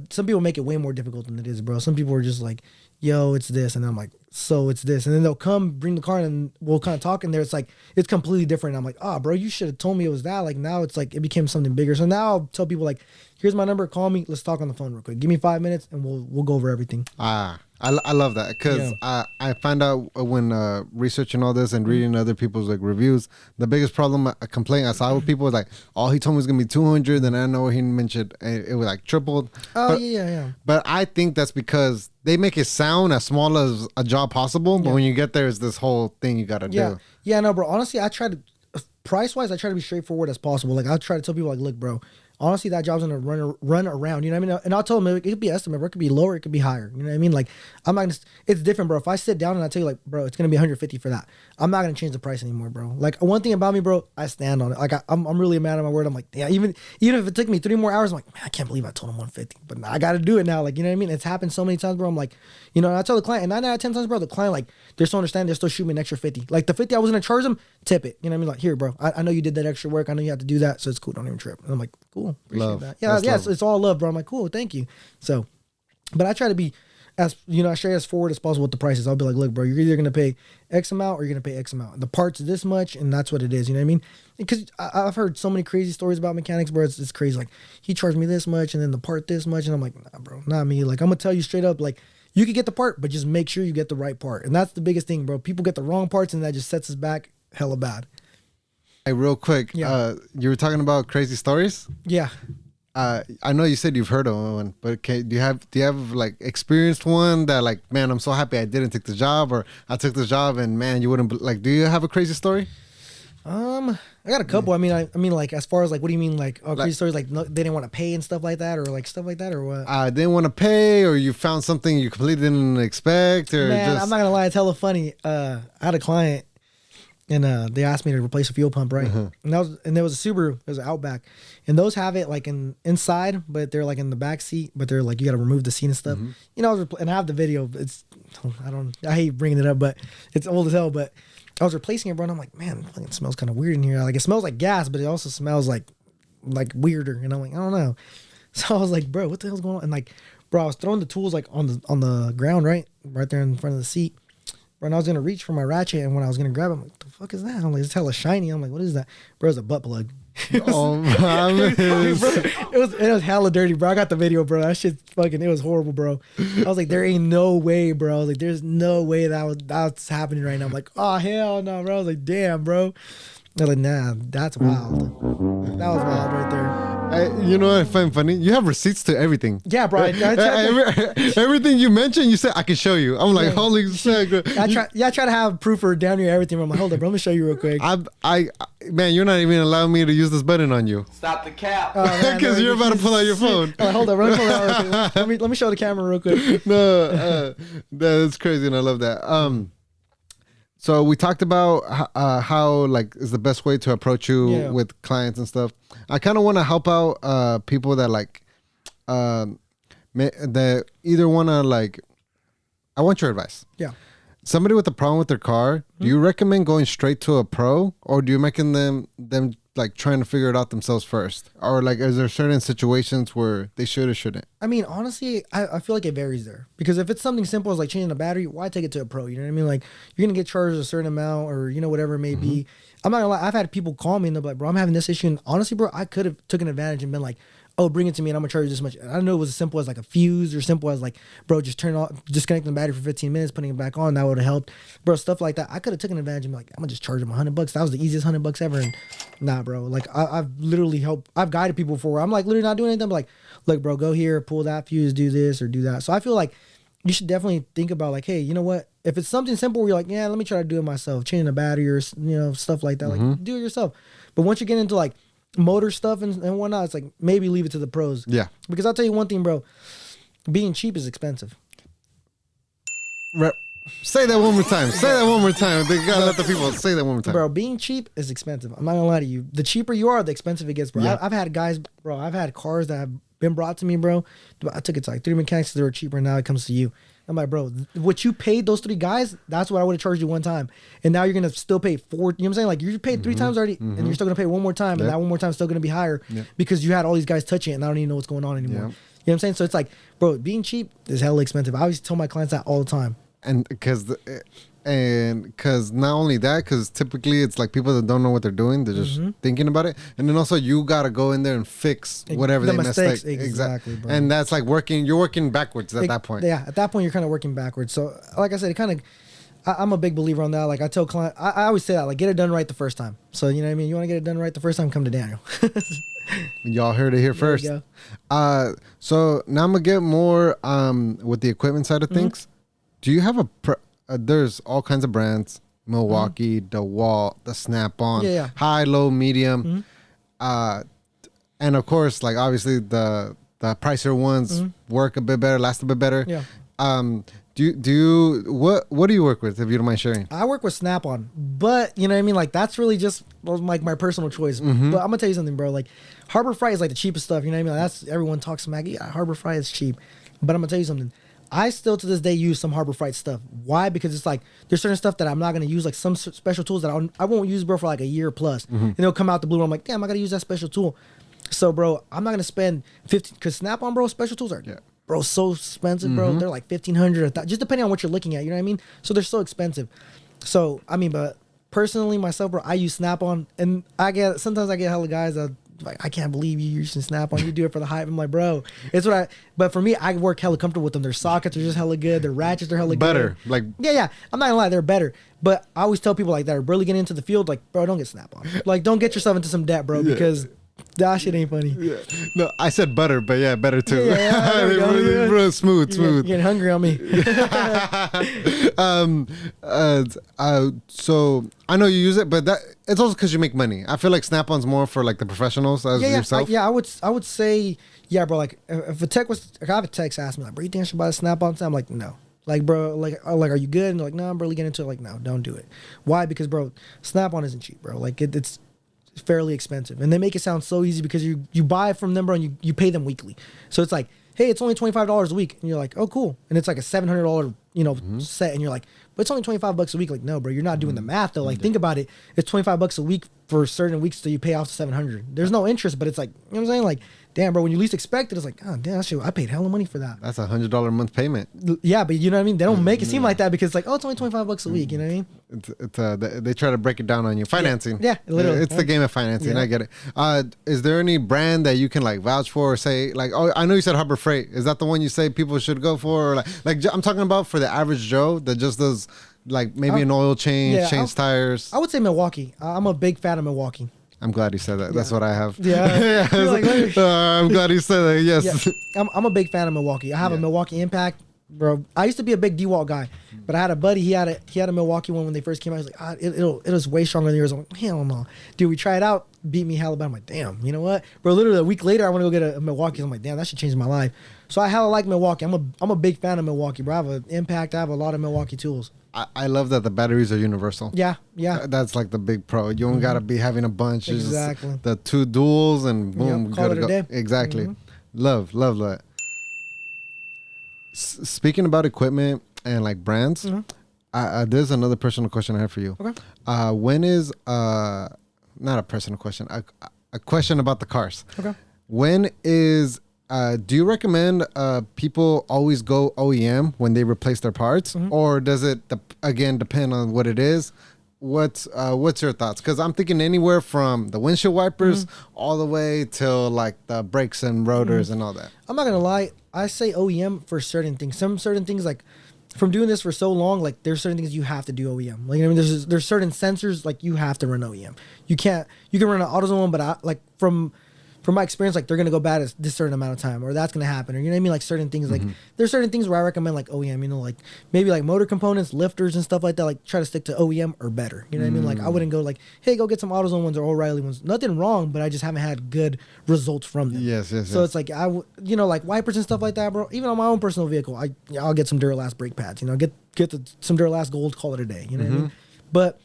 some people make it way more difficult than it is, bro. Some people are just like, yo, it's this. And I'm like, so it's this. And then they'll come bring the car and we'll kind of talk in there. It's like, it's completely different. I'm like, oh, bro, you should have told me it was that. Like now it's like, it became something bigger. So now I'll tell people like, here's my number, call me, let's talk on the phone real quick. Give me 5 minutes and we'll go over everything. I love that because I find out when researching all this and reading other people's like reviews, the biggest problem, a complaint I saw with people was like, oh, he told me it was gonna be 200, then I know he mentioned it was like tripled. Yeah. But I think that's because they make it sound as small as a job possible, but when you get there, it's this whole thing you gotta do. Yeah, no, bro. Honestly, I try to price wise, I try to be straightforward as possible. Like I try to tell people like, look, bro. Honestly, that job's gonna run around. You know what I mean? And I'll tell them it could be estimate, bro. It could be lower, it could be higher. You know what I mean? Like I'm not gonna. It's different, bro. If I sit down and I tell you like, bro, it's gonna be 150 for that. I'm not gonna change the price anymore, bro. Like one thing about me, bro, I stand on it. Like I'm really a man of my word. I'm like, yeah, even if it took me 3 more hours, I'm like, man, I can't believe I told him 150. But I gotta do it now. Like you know what I mean? It's happened so many times, bro. I'm like, you know, and I tell the client, and 9 out of 10 times, bro, the client like they're so understanding. They're still shooting me an extra 50. Like the 50 I was gonna charge them, tip it. You know what I mean? Like here, bro, I know you did that extra work. I know you have to do that, so it's cool. Don't even trip. And I'm like, cool, appreciate that. Yeah, it's all love, bro. I'm like, cool, thank you. So, but I try to be as, you know, I straight as forward as possible with the prices. I'll be like, look, bro, you're either going to pay X amount or you're going to pay X amount. The part's this much, and that's what it is. You know what I mean? Because I've heard so many crazy stories about mechanics, bro. It's crazy. Like, he charged me this much, and then the part this much, and I'm like, nah, bro, not me. Like, I'm going to tell you straight up, like, you could get the part, but just make sure you get the right part. And that's the biggest thing, bro. People get the wrong parts, and that just sets us back hella bad. Hey, real quick, you were talking about crazy stories? Yeah. I know you said you've heard of one, but do you have like experienced one that like, man, I'm so happy I didn't take the job, or I took this job and man, you wouldn't like, do you have a crazy story? I got a couple. I mean, like as far as like, what do you mean, like crazy stories? Like no, they didn't want to pay and stuff like that, or like stuff like that, or what? I didn't want to pay, or you found something you completely didn't expect, or man, I'm not gonna lie, it's hella funny. I had a client. And they asked me to replace a fuel pump, right? And there was a Subaru, it was an Outback, and those have it like inside, but they're like in the back seat, but they're like you got to remove the seat and stuff. You know, and I have the video. I hate bringing it up, but it's old as hell. But I was replacing it, bro, and I'm like, man, it smells kind of weird in here. Like it smells like gas, but it also smells like weirder. And I'm like, I don't know. So I was like, bro, what the hell's going on? And like, bro, I was throwing the tools like on the ground, right there in front of the seat. Bro, and I was gonna reach for my ratchet, and when I was gonna grab it, I'm like, what the fuck is that? I'm like, it's hella shiny. I'm like, what is that? Bro, it's a butt plug. Oh my it was hella dirty, bro. I got the video, bro. That shit fucking, it was horrible, bro. I was like, there ain't no way, bro. I was like, there's no way that's happening right now. I'm like, oh hell no, bro. I was like, damn, bro. They're like, nah, that's wild. That was wild right there. You know what I find funny? You have receipts to everything. Yeah, bro. Everything you mentioned, you said I can show you. I'm like, holy shit. I try to have proof for damn near everything. I'm like, hold up, bro. Let me show you real quick. Man, you're not even allowing me to use this button on you. Stop the cap. Because you're about to pull out your phone. Hold up, let me pull it out real quick. Let me show the camera real quick. No, that's crazy, and I love that. So we talked about how like is the best way to approach you with clients and stuff. I kind of want to help out people that like that either want to like. I want your advice. Yeah. Somebody with a problem with their car. Do you recommend going straight to a pro, or do you recommend them like trying to figure it out themselves first, or like is there certain situations where they should or shouldn't? I mean, honestly, I feel like it varies there, because if it's something simple as like changing a battery, why take it to a pro? You know what I mean? Like you're gonna get charged a certain amount, or you know whatever it may be. I'm not gonna lie, I've had people call me and they're like, bro, I'm having this issue, and honestly, bro, I could have taken advantage and been like, oh, bring it to me and I'm gonna charge you this much. I don't know, it was as simple as like a fuse, or simple as like, bro, just turn off, disconnecting the battery for 15 minutes, putting it back on. That would have helped, bro. Stuff like that. I could have taken advantage and be like, I'm gonna just charge them $100. That was the easiest $100 ever. And nah, bro. Like I've literally helped. I've guided people before. I'm like literally not doing anything. I'm like, look, bro, go here, pull that fuse, do this or do that. So I feel like you should definitely think about like, hey, you know what? If it's something simple where you're like, yeah, let me try to do it myself, changing a battery or stuff like that, like do it yourself. But once you get into like motor stuff and whatnot, it's like maybe leave it to the pros. Yeah. Because I'll tell you one thing, bro. Being cheap is expensive. Say that one more time. Say that one more time. They gotta let the people say that one more time. Bro, being cheap is expensive. I'm not gonna lie to you. The cheaper you are, the expensive it gets, bro. Yeah. I've had guys, bro. I've had cars that have been brought to me, bro. I took it to like 3 mechanics. They were cheaper. Now it comes to you. I'm like, bro, what you paid those 3 guys, that's what I would have charged you one time. And now you're going to still pay 4. You know what I'm saying? Like you paid 3 times already and you're still going to pay one more time. And that one more time is still going to be higher because you had all these guys touching it and I don't even know what's going on anymore. You know what I'm saying? So it's like, bro, being cheap is hella expensive. I always tell my clients that all the time. and because not only that, because typically it's like people that don't know what they're doing, they're just thinking about it, and then also you gotta go in there and fix whatever The they mistakes, messed up. exactly, bro. And that's like you're working backwards at that point. Yeah, at that point you're kind of working backwards. So like I said, it kind of, I'm a big believer on that. Like I tell client, I always say that, like, get it done right the first time. So you know what I mean? You want to get it done right the first time, come to Daniel. Y'all heard it here first. So now I'm gonna get more with the equipment side of things. Do you have there's all kinds of brands: Milwaukee, DeWalt, the Snap-on, high, low, medium, and of course, like obviously the pricier ones work a bit better, last a bit better. Do you what do you work with, if you don't mind sharing? I work with Snap-on, but you know what I mean, like that's really just like my personal choice. But I'm gonna tell you something, bro. Like Harbor Freight is like the cheapest stuff. You know what I mean? Like, that's, everyone talks smack. Yeah, Harbor Freight is cheap, but I'm gonna tell you something. I still to this day use some Harbor Freight stuff. Why? Because it's like there's certain stuff that I'm not gonna use, like some special tools that I won't use, bro, for like a year plus, and they'll come out the blue. I'm like, damn, I gotta use that special tool. So, bro, I'm not gonna spend 50 because Snap-on, bro, special tools are bro so expensive, bro. They're like 1,500, just depending on what you're looking at. You know what I mean? So they're so expensive. So I mean, but personally, myself, bro, I use Snap-on, and sometimes I get hella guys that like, I can't believe you using Snap-on. You do it for the hype. I'm like, bro, it's what but for me, I work hella comfortable with them. Their sockets are just hella good. Their ratchets are hella better. good. Like, yeah. I'm not gonna lie, they're better. But I always tell people like that are barely getting into the field, like, bro, don't get Snap-on. Like, don't get yourself into some debt, bro, because that shit ain't funny. No, I said butter, but yeah, better too. Bro, smooth. You're getting hungry on me. So I know you use it, but it's also because you make money. I feel like Snap-on's more for like the professionals as yourself. I would say, yeah, bro. Like if I have a text ask me like, bro, you think I should buy a Snap-on? I'm like, no. Like, bro, like, are you good? And they're like, no, I'm barely getting into it. Like, no, don't do it. Why? Because, bro, Snap-on isn't cheap, bro. Like it's fairly expensive, and they make it sound so easy because you buy from them, bro, and you pay them weekly. So it's like, hey, it's only $25 a week, and you're like, oh, cool. And it's like a $700 set, and you're like, but it's only $25 a week. Like, no, bro, you're not doing the math though. Like, think about it. It's $25 a week for certain weeks till you pay off the $700. There's no interest, but it's like, you know what I'm saying? Like, damn, bro, when you least expect it, it's like, oh, damn, I paid hella money for that. That's $100 a month payment. Yeah, but you know what I mean? They don't make it seem like that because it's like, oh, it's only $25 a week. You know what I mean? They try to break it down on you. Financing. Yeah, literally. It's the game of financing. I get it. Is there any brand that you can like vouch for or say like, oh, I know you said Harbor Freight. Is that the one you say people should go for? Or like I'm talking about for the average Joe that just does like maybe an oil change, change tires. I would say Milwaukee. I'm a big fan of Milwaukee. I'm glad you said that. That's what I have. Yeah. I'm glad you said that. Yes. Yeah. I'm a big fan of Milwaukee. I have a Milwaukee Impact, bro. I used to be a big DeWalt guy, but I had a buddy. He had a Milwaukee one when they first came out. He was like, it was way stronger than yours. I'm like, hell no, dude. We tried it out, beat me hella bad. I'm like, damn. You know what, bro? Literally a week later, I want to go get a Milwaukee. I'm like, damn, that should change my life. So I hella like Milwaukee. I'm a big fan of Milwaukee, bro. I have an Impact. I have a lot of Milwaukee tools. I love that the batteries are universal. Yeah. That's like the big pro. You don't gotta be having a bunch. Exactly. Just the two duals and boom, call it a day. Exactly. Love that. Speaking about equipment and like brands, there's another personal question I have for you. Okay. When is not a personal question, a question about the cars. Okay. When is do you recommend people always go OEM when they replace their parts, or does it again depend on what it is? What's your thoughts? Because I'm thinking anywhere from the windshield wipers all the way till like the brakes and rotors and all that. I'm not gonna lie, I say OEM for certain things. Some certain things, like from doing this for so long, like there's certain things you have to do OEM. Like, I mean, there's certain sensors like you have to run OEM. You can run an AutoZone one, but like from my experience, like they're gonna go bad at this certain amount of time, or that's gonna happen, or you know what I mean? Like certain things, like there's certain things where I recommend like OEM, you know, like maybe like motor components, lifters and stuff like that, like try to stick to OEM or better. You know what I mean? Like I wouldn't go like, hey, go get some AutoZone ones or O'Reilly ones. Nothing wrong, but I just havened had good results from them. Yes. So it's like you know, like wipers and stuff like that, bro. Even on my own personal vehicle, I'll get some Duralast brake pads. You know, get some Duralast Gold, call it a day. You know what I mean? But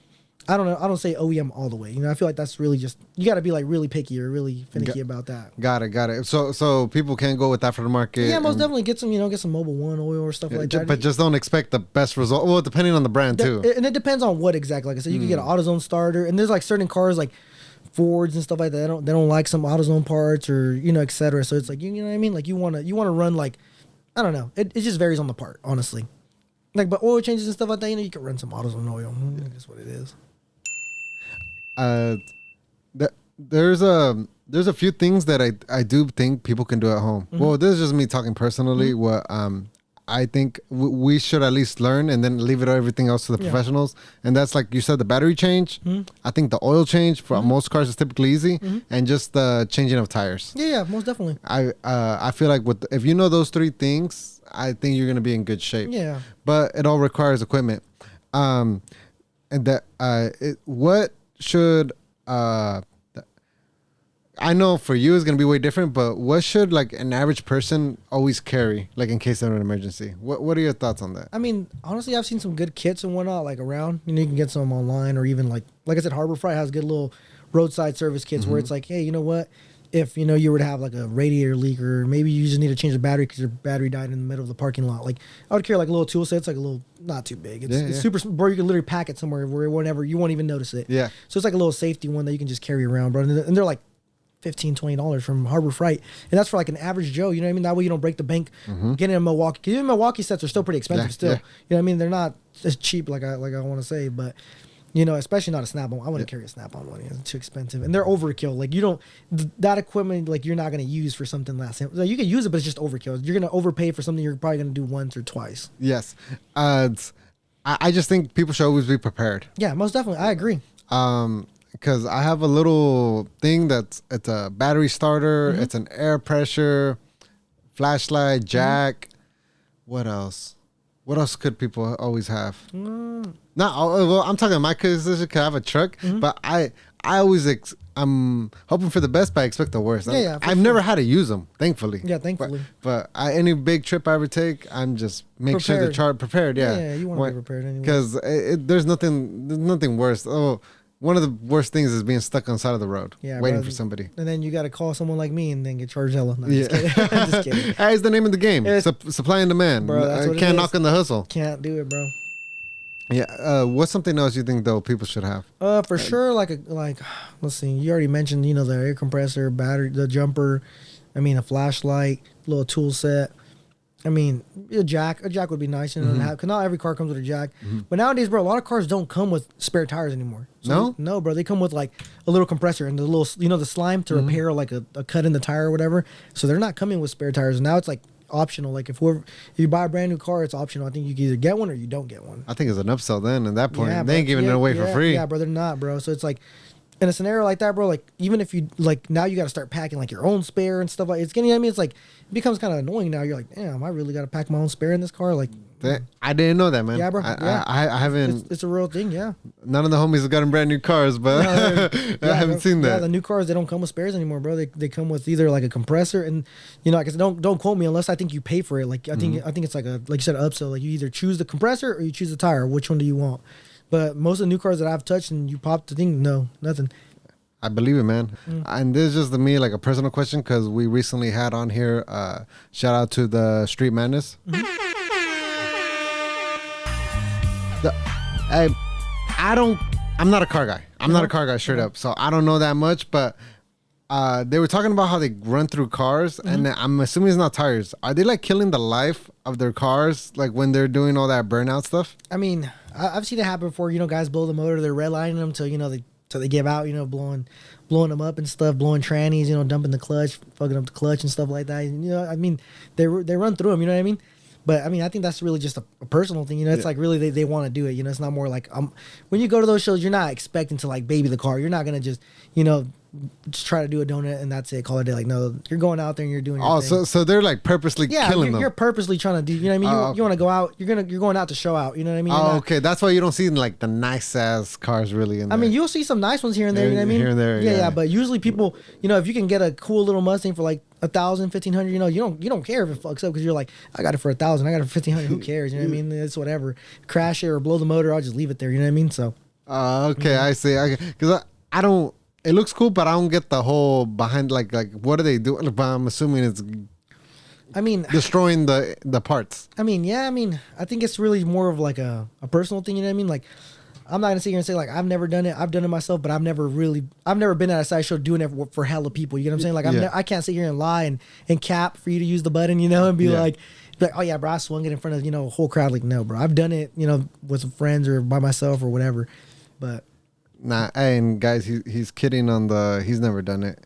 I don't know. I don't say OEM all the way. You know, I feel like that's really just, you got to be like really picky or really finicky about that. Got it. So people can go with that for the market. Yeah, most definitely get some Mobil 1 oil or stuff like that. But just don't expect the best result. Well, depending on the brand too. And it depends on what exactly. Like I said, you can get an AutoZone starter, and there's like certain cars like Fords and stuff like that. They don't like some AutoZone parts or, you know, et cetera. So it's like, you know what I mean? Like you want to run like, I don't know. It just varies on the part, honestly. Like, but oil changes and stuff like that, you can run some autos on oil. That's what it is. There's a few things that I do think people can do at home. Well, this is just me talking personally. What I think we should at least learn and then leave it everything else to the professionals. And that's like you said, the battery change. I think the oil change for most cars is typically easy, and just the changing of tires. Yeah, most definitely. I feel like if you know those three things, I think you're gonna be in good shape. Yeah. But it all requires equipment. And that what should I know for you it's gonna be way different, but what should like an average person always carry, like in case of an emergency? What are your thoughts on that? I mean, honestly, I've seen some good kits and whatnot like around. You can get some online, or even like I said, Harbor Freight has good little roadside service kits where it's like, hey, you know what? If you were to have like a radiator leak, or maybe you just need to change the battery because your battery died in the middle of the parking lot. Like I would carry like a little tool set. It's like a little, not too big. It's super, bro. You can literally pack it somewhere where whenever you won't even notice it. Yeah. So it's like a little safety one that you can just carry around, bro. And they're like $15-$20 from Harbor Freight, and that's for like an average Joe. You know what I mean? That way you don't break the bank getting in Milwaukee. Because even Milwaukee sets are still pretty expensive still. Yeah. You know what I mean? They're not as cheap like I want to say, but especially not a Snap-on. I wouldn't carry a Snap-on one. It's too expensive, and they're overkill. Like you don't that equipment like you're not gonna use for something less. Like, you can use it, but it's just overkill. You're gonna overpay for something you're probably gonna do once or twice. Yes. I just think people should always be prepared. Yeah, most definitely. I agree. Because I have a little thing it's a battery starter, it's an air pressure, flashlight, jack. What else? What else could people always have? Well, I'm talking my kids could have a truck, but I always I'm hoping for the best, but I expect the worst. I've never had to use them, thankfully. Yeah, thankfully. But any big trip I ever take, I'm just make sure the chart prepared. Yeah, you want to be prepared anyway. Because there's nothing worse. Oh. One of the worst things is being stuck on the side of the road, waiting for somebody. And then you got to call someone like me and then get charged hella. No, just kidding. Just kidding. That is the name of the game. Supply and demand. Bro, that's what can't knock on the hustle. Can't do it, bro. Yeah. What's something else you think though people should have? For sure, like let's see. You already mentioned, the air compressor, battery, the jumper. I mean, a flashlight, little tool set. I mean, a jack would be nice, because not every car comes with a jack. But nowadays, bro, a lot of cars don't come with spare tires anymore. So no, bro, they come with like a little compressor and the little, the slime to repair like a cut in the tire or whatever. So they're not coming with spare tires. Now it's like optional. Like if you buy a brand new car, it's optional. I think you can either get one or you don't get one. I think it's an upsell then. At that point, they ain't giving it away for free. Yeah, bro, they're not, bro. So it's like, in a scenario like that, bro, like even if you like now you got to start packing like your own spare and stuff like it's getting. I mean, it's like it becomes kind of annoying now. You're like, damn, I really got to pack my own spare in this car. Like, I didn't know that, man. Yeah, bro. I haven't. It's a real thing. Yeah. None of the homies have gotten brand new cars, but I haven't seen that. Yeah, the new cars, they don't come with spares anymore, bro. They come with either like a compressor and I guess don't quote me unless I think you pay for it. Like I think it's like you said, an upsell. Like you either choose the compressor or you choose the tire. Which one do you want? But most of the new cars that I've touched and you pop the thing, no, nothing. I believe it, man. And this is just me, like a personal question, because we recently had on here, shout out to the Street Madness. I'm not a car guy. I'm not a car guy, straight up. So I don't know that much, but they were talking about how they run through cars, and I'm assuming it's not tires. Are they like killing the life of their cars, like when they're doing all that burnout stuff? I mean, I've seen it happen before. Guys blow the motor, they're redlining them till they give out, blowing them up and stuff, blowing trannies, dumping the clutch, fucking up the clutch and stuff like that. I mean, they run through them, you know what I mean? But I mean, I think that's really just a personal thing, It's like really they want to do it, It's not more like when you go to those shows, you're not expecting to like baby the car. You're not gonna just just try to do a donut and that's it, call it a day. Like, no, you're going out there and you're doing your thing. So they're like purposely killing them. You're purposely trying to do, you know what I mean? You want to go out, you're going out to show out, you know what I mean? Okay, that's why you don't see like the nice ass cars really in there. I mean, you'll see some nice ones here and there, you know what I mean? Here and there, yeah. But usually people, if you can get a cool little Mustang for like 1,000, 1,500, you don't care if it fucks up because you're like, I got it for 1,000, I got it for 1,500, who cares? You know what I mean? It's whatever. Crash it or blow the motor, I'll just leave it there, you know what I mean? So. Okay, I see. Because I don't. It looks cool, but I don't get the whole behind like what are they doing? But I'm assuming it's. I mean, destroying the parts. I mean, yeah. I mean, I think it's really more of like a personal thing. You know what I mean? Like, I'm not gonna sit here and say like I've never done it. I've done it myself, but I've never been at a sideshow doing it for hella people. You know what I'm saying? Like I can't sit here and lie and cap for you to use the button. And be like. Like, oh yeah, bro, I swung it in front of, a whole crowd. Like, no, bro, I've done it, with some friends or by myself or whatever. But nah, and guys, he's kidding on he's never done it.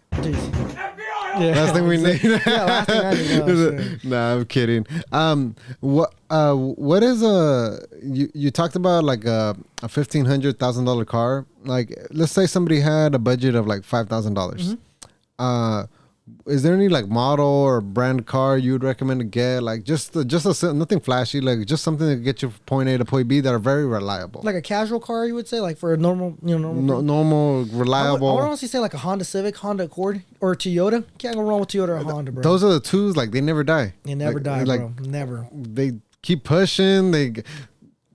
yeah, Last thing we need. Yeah, last thing I need. No, sure. Nah, I'm kidding. What is you talked about like a $1,500 car. Like, let's say somebody had a budget of like $5,000. Is there any like model or brand car you would recommend to get? Like just nothing flashy, like just something to get you from point A to point B that are very reliable. Like a casual car, you would say, like for a normal, normal, reliable. I would honestly say like a Honda Civic, Honda Accord, or Toyota. Can't go wrong with Toyota or Honda, bro. Those are the twos. Like they never die. They never die, bro. Never. They keep pushing.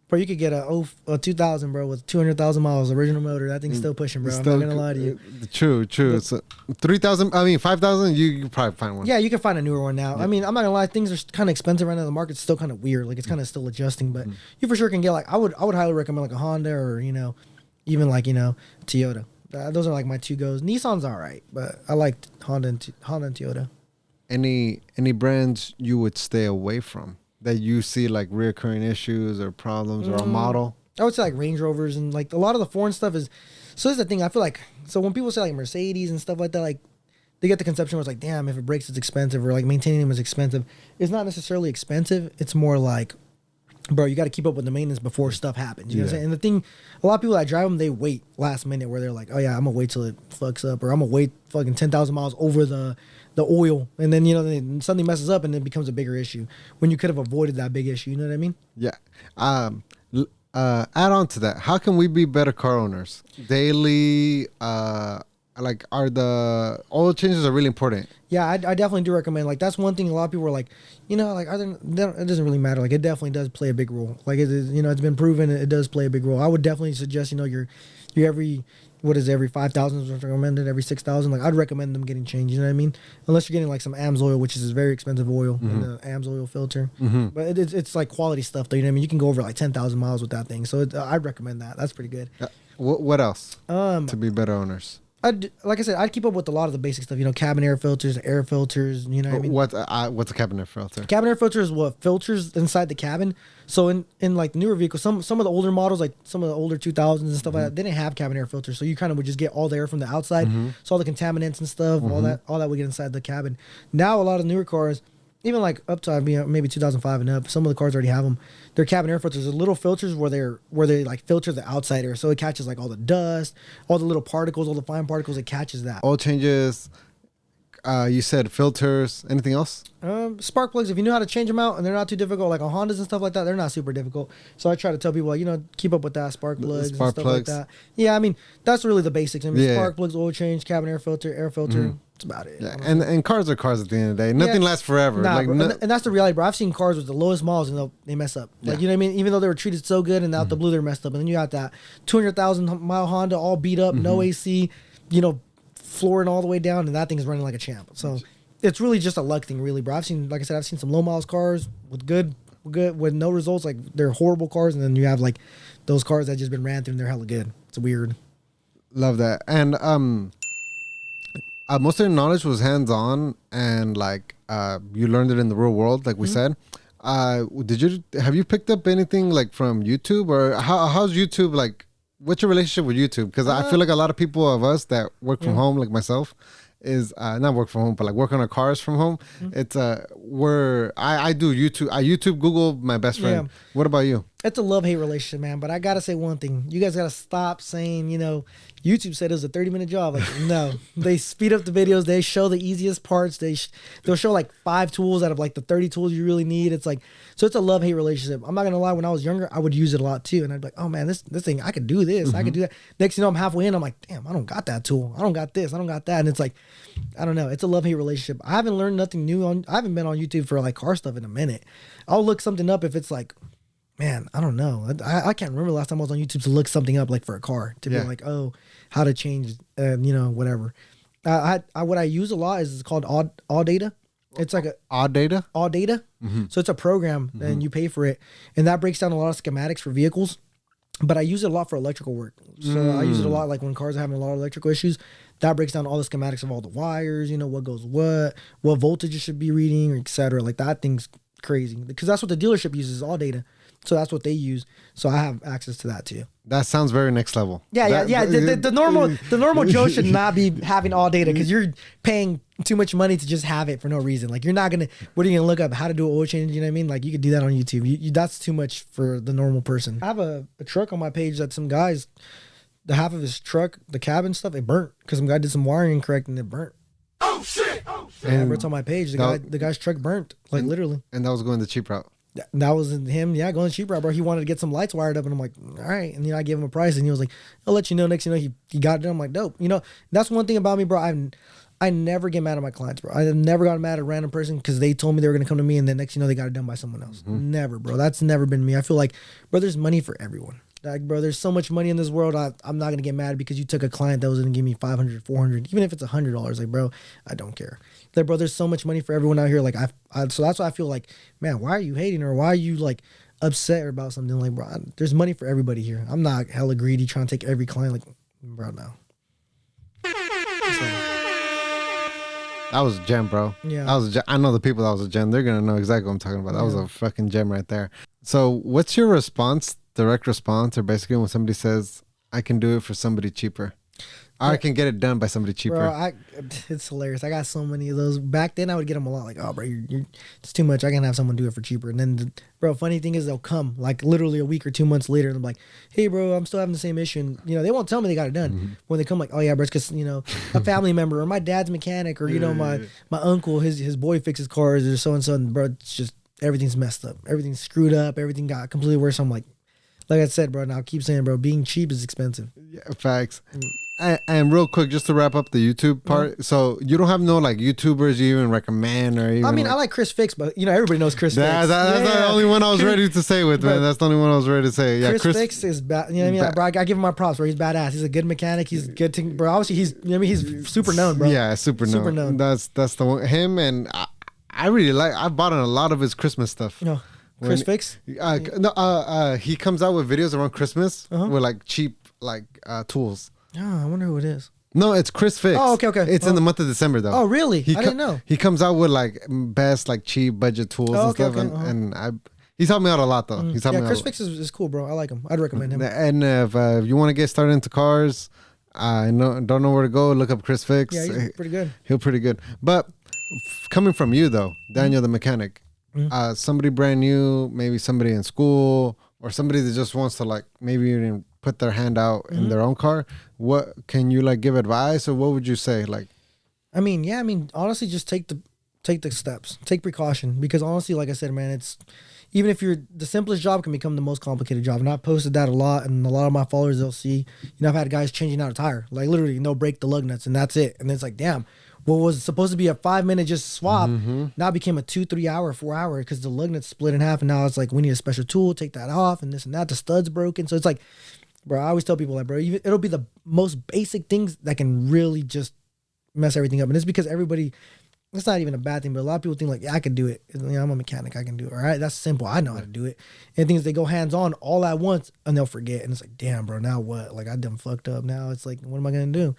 Bro, you could get a 2000, bro, with 200,000 miles, original motor. That thing's still pushing, bro. I'm not gonna lie to you. True. So 3,000. I mean 5,000. You could probably find one. Yeah, you can find a newer one now. Yeah. I mean, I'm not gonna lie. Things are kind of expensive right now. The market's still kind of weird. Like it's kind of still adjusting, but you for sure can get like I would highly recommend like a Honda or even like Toyota. Those are like my two goes. Nissan's all right, but I like Honda and Toyota. Any brands you would stay away from that you see like reoccurring issues or problems or a model? I would say like Range Rovers and like a lot of the foreign stuff is. So that's the thing. I feel like when people say like Mercedes and stuff like that, like they get the conception where it's like, damn, if it breaks, it's expensive, or like maintaining them is expensive. It's not necessarily expensive. It's more like, bro, you got to keep up with the maintenance before stuff happens. You know what I'm saying? And the thing, a lot of people that drive them, they wait last minute where they're like, oh yeah, I'm gonna wait till it fucks up, or I'm gonna wait fucking 10,000 miles over the oil, and then then something messes up and it becomes a bigger issue when you could have avoided that big issue. You know what I mean? Yeah. Add on to that, how can we be better car owners? Daily, like are the oil changes are really important. Yeah, I definitely do recommend. Like that's one thing a lot of people are like, like it doesn't really matter. Like it definitely does play a big role. Like it is, it's been proven it does play a big role. I would definitely suggest, your every 5,000 is recommended, every 6,000. Like I'd recommend them getting changed. You know what I mean? Unless you're getting like some AMS oil, which is very expensive oil, and the AMS oil filter. But it's like quality stuff, though. You know what I mean? You can go over like 10,000 miles with that thing. So I'd recommend that. That's pretty good. What else to be better owners? Like I said, I'd keep up with a lot of the basic stuff. Cabin air filters, air filters. You know what I mean? What's a cabin air filter? Cabin air filter is what filters inside the cabin. So in like newer vehicles, some of the older models, like some of the older 2000s and stuff like that, they didn't have cabin air filters. So you kind of would just get all the air from the outside. So all the contaminants and stuff, all that would get inside the cabin. Now a lot of newer cars, even like up to maybe 2005 and up, some of the cars already have them. Their cabin air filters are little filters where they like filter the outside air, so it catches like all the dust, all the little particles, all the fine particles. It catches that. Oil changes. You said filters. Anything else? Spark plugs. If you know how to change them out, and they're not too difficult, like on Hondas and stuff like that, they're not super difficult. So I try to tell people, like, keep up with that, spark plugs and stuff like that. Yeah, I mean that's really the basics. I mean, spark plugs, oil change, cabin air filter, air filter. That's about it. Yeah, and cars are cars at the end of the day. Nothing lasts forever. Nah, and that's the reality, bro. I've seen cars with the lowest miles and they mess up. Like, you know what I mean? Even though they were treated so good and out the blue they're messed up. And then you got that 200,000 mile Honda all beat up, no AC, flooring all the way down, and that thing's running like a champ. So it's really just a luck thing, really, bro. I've seen some low miles cars with no results. Like they're horrible cars, and then you have like those cars that just been ran through and they're hella good. It's weird. Love that. And most of your knowledge was hands-on, and like you learned it in the real world, like we said. Have you picked up anything like from YouTube, or how's YouTube like? What's your relationship with YouTube? Because I feel like a lot of people of us that work from home, like myself, is not work from home, but like work on our cars from home. It's I do YouTube. I YouTube Google my best friend. Yeah. What about you? It's a love-hate relationship, man. But I gotta say one thing: you guys gotta stop saying, YouTube said it was a 30-minute job. Like, no, they speed up the videos. They show the easiest parts. They'll show like 5 tools out of like the 30 tools you really need. It's like, so it's a love-hate relationship. I'm not gonna lie. When I was younger, I would use it a lot too, and I'd be like, oh man, this thing, I could do this. I could do that. Next thing you know, I'm halfway in. I'm like, damn, I don't got that tool. I don't got this. I don't got that. And it's like, I don't know. It's a love-hate relationship. I haven't learned nothing new I haven't been on YouTube for like car stuff in a minute. I'll look something up if it's like, man, I don't know. I can't remember the last time I was on YouTube to look something up like for a car to be like, oh, how to change, whatever. What I use a lot is it's called All Data. It's like All Data. So it's a program and you pay for it, and that breaks down a lot of schematics for vehicles. But I use it a lot for electrical work. So I use it a lot like when cars are having a lot of electrical issues. That breaks down all the schematics of all the wires. What goes what voltage it should be reading, or etc. Like that thing's crazy because that's what the dealership uses, all data. So that's what they use. So I have access to that too. That sounds very next level. Yeah. The normal Joe should not be having all data because you're paying too much money to just have it for no reason. Like you're not gonna. What are you gonna look up? How to do an oil change? You know what I mean? Like you could do that on YouTube. That's too much for the normal person. I have a truck on my page that some guys, the half of his truck, the cabin stuff, it burnt because some guy did some wiring incorrect and it burnt. Oh shit! And it's on my page. The guy's truck burnt, like literally. And that was going the cheap route. That was him, going the cheap route, bro. He wanted to get some lights wired up, and I'm like, all right. And I gave him a price, and he was like, I'll let you know. Next, he got it done. I'm like, dope. That's one thing about me, bro. I never get mad at my clients, bro. I never got mad at a random person because they told me they were gonna come to me, and then next, they got it done by someone else. Mm-hmm. Never, bro. That's never been me. I feel like, bro, there's money for everyone. Like, bro, there's so much money in this world. I'm not gonna get mad because you took a client that was gonna give me $500, $400, even if it's $100. Like, bro, I don't care. Like, bro, there's so much money for everyone out here. Like, so that's why I feel like, man, why are you hating or why are you like upset about something? Like, bro, there's money for everybody here. I'm not hella greedy trying to take every client. Like, bro, no. That was a gem, bro. Yeah. I know the people that was a gem. They're gonna know exactly what I'm talking about. That was a fucking gem right there. So, what's your response? Direct response, or basically when somebody says, "I can do it for somebody cheaper," or "I can get it done by somebody cheaper." Bro, it's hilarious. I got so many of those. Back then, I would get them a lot. Like, oh, bro, it's too much. I can have someone do it for cheaper. And then, bro, funny thing is, they'll come like literally a week or 2 months later, and I'm like, "Hey, bro, I'm still having the same issue." And they won't tell me they got it done. Mm-hmm. When they come, like, "Oh yeah, bro, it's because a family member or my dad's mechanic or my uncle, his boy fixes cars or so and so." And bro, it's just everything's messed up. Everything's screwed up. Everything got completely worse. I'm like I said, bro, and I'll keep saying, bro, being cheap is expensive. Yeah, facts. And real quick, just to wrap up the YouTube part. Mm-hmm. So you don't have no like YouTubers you even recommend or even. I mean, I like Chris Fix, but everybody knows Chris Fix. That's the only one I was ready to say with, man. That's the only one I was ready to say. Yeah, Chris Fix is bad. You know what I mean? Bro, I give him my props, bro. He's badass. He's a good mechanic. He's good to, bro. Obviously, he's super known, bro. Yeah, super known. That's the one. Him and I really like. I bought a lot of his Christmas stuff. Chris Fix? He comes out with videos around Christmas with like cheap tools. Oh, I wonder who it is. No, it's Chris Fix. Oh, okay. It's in the month of December though. Oh, really? I didn't know. He comes out with like best like cheap budget tools and stuff, and he's helped me out a lot though. He's helped me Chris out. Fix is cool, bro. I like him. I'd recommend him. And if you want to get started into cars, don't know where to go, look up Chris Fix. Yeah, he's pretty good. He's pretty good. But coming from you though, Daniel the mechanic. Mm-hmm. Somebody brand new, maybe somebody in school or somebody that just wants to like maybe even put their hand out in their own car. What can you like give advice or what would you say? Like, I mean, honestly, just take the steps, take precaution because honestly, like I said, man, it's even if the simplest job can become the most complicated job. And I posted that a lot, and a lot of my followers, they'll see, I've had guys changing out a tire, like literally, break the lug nuts and that's it. And it's like, damn. What was supposed to be a 5-minute just swap now became a 2, 3 hour, 4 hour because the lug nut's split in half and now it's like we need a special tool, take that off and this and that. The stud's broken. So it's like, bro, I always tell people like, bro, it'll be the most basic things that can really just mess everything up. And it's because everybody, it's not even a bad thing, but a lot of people think like, yeah, I can do it. I'm a mechanic, I can do it. All right, that's simple. I know how to do it. And things they go hands on all at once and they'll forget. And it's like, damn, bro, now what? Like I done fucked up. Now it's like, what am I gonna do?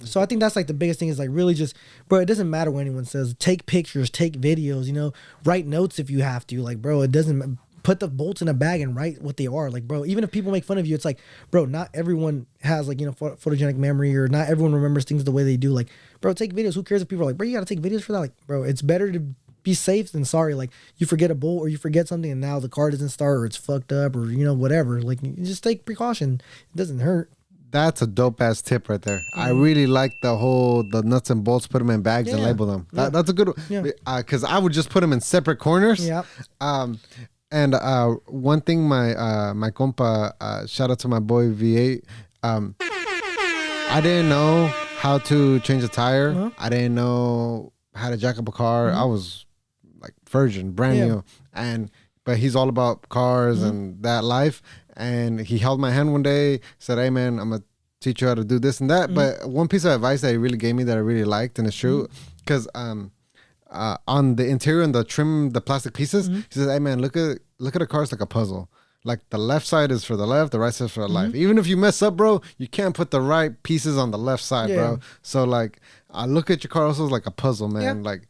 So I think that's like the biggest thing is like really just, bro, it doesn't matter what anyone says. Take pictures, take videos, write notes if you have to. Like, bro, it doesn't, put the bolts in a bag and write what they are. Like, bro, even if people make fun of you, it's like, bro, not everyone has like, photogenic memory or not everyone remembers things the way they do. Like, bro, take videos. Who cares if people are like, bro, you got to take videos for that? Like, bro, it's better to be safe than sorry. Like, you forget a bolt or you forget something and now the car doesn't start or it's fucked up or, whatever. Like, you just take precaution. It doesn't hurt. That's a dope ass tip right there. I really like the nuts and bolts, put them in bags and label them. That's a good one. Because I would just put them in separate corners. Yeah. And one thing my compa, shout out to my boy V8. I didn't know how to change a tire. I didn't know how to jack up a car. I was like virgin, brand new. But he's all about cars and that life. And he held my hand one day, said, hey, man, I'm going to teach you how to do this and that. But one piece of advice that he really gave me that I really liked, and it's true, because on the interior and the trim, the plastic pieces, he says, hey, man, look at a car as like a puzzle. Like the left side is for the left, the right side is for the left. Even if you mess up, bro, you can't put the right pieces on the left side, bro. So, like, look at your car also as like a puzzle, man. Like,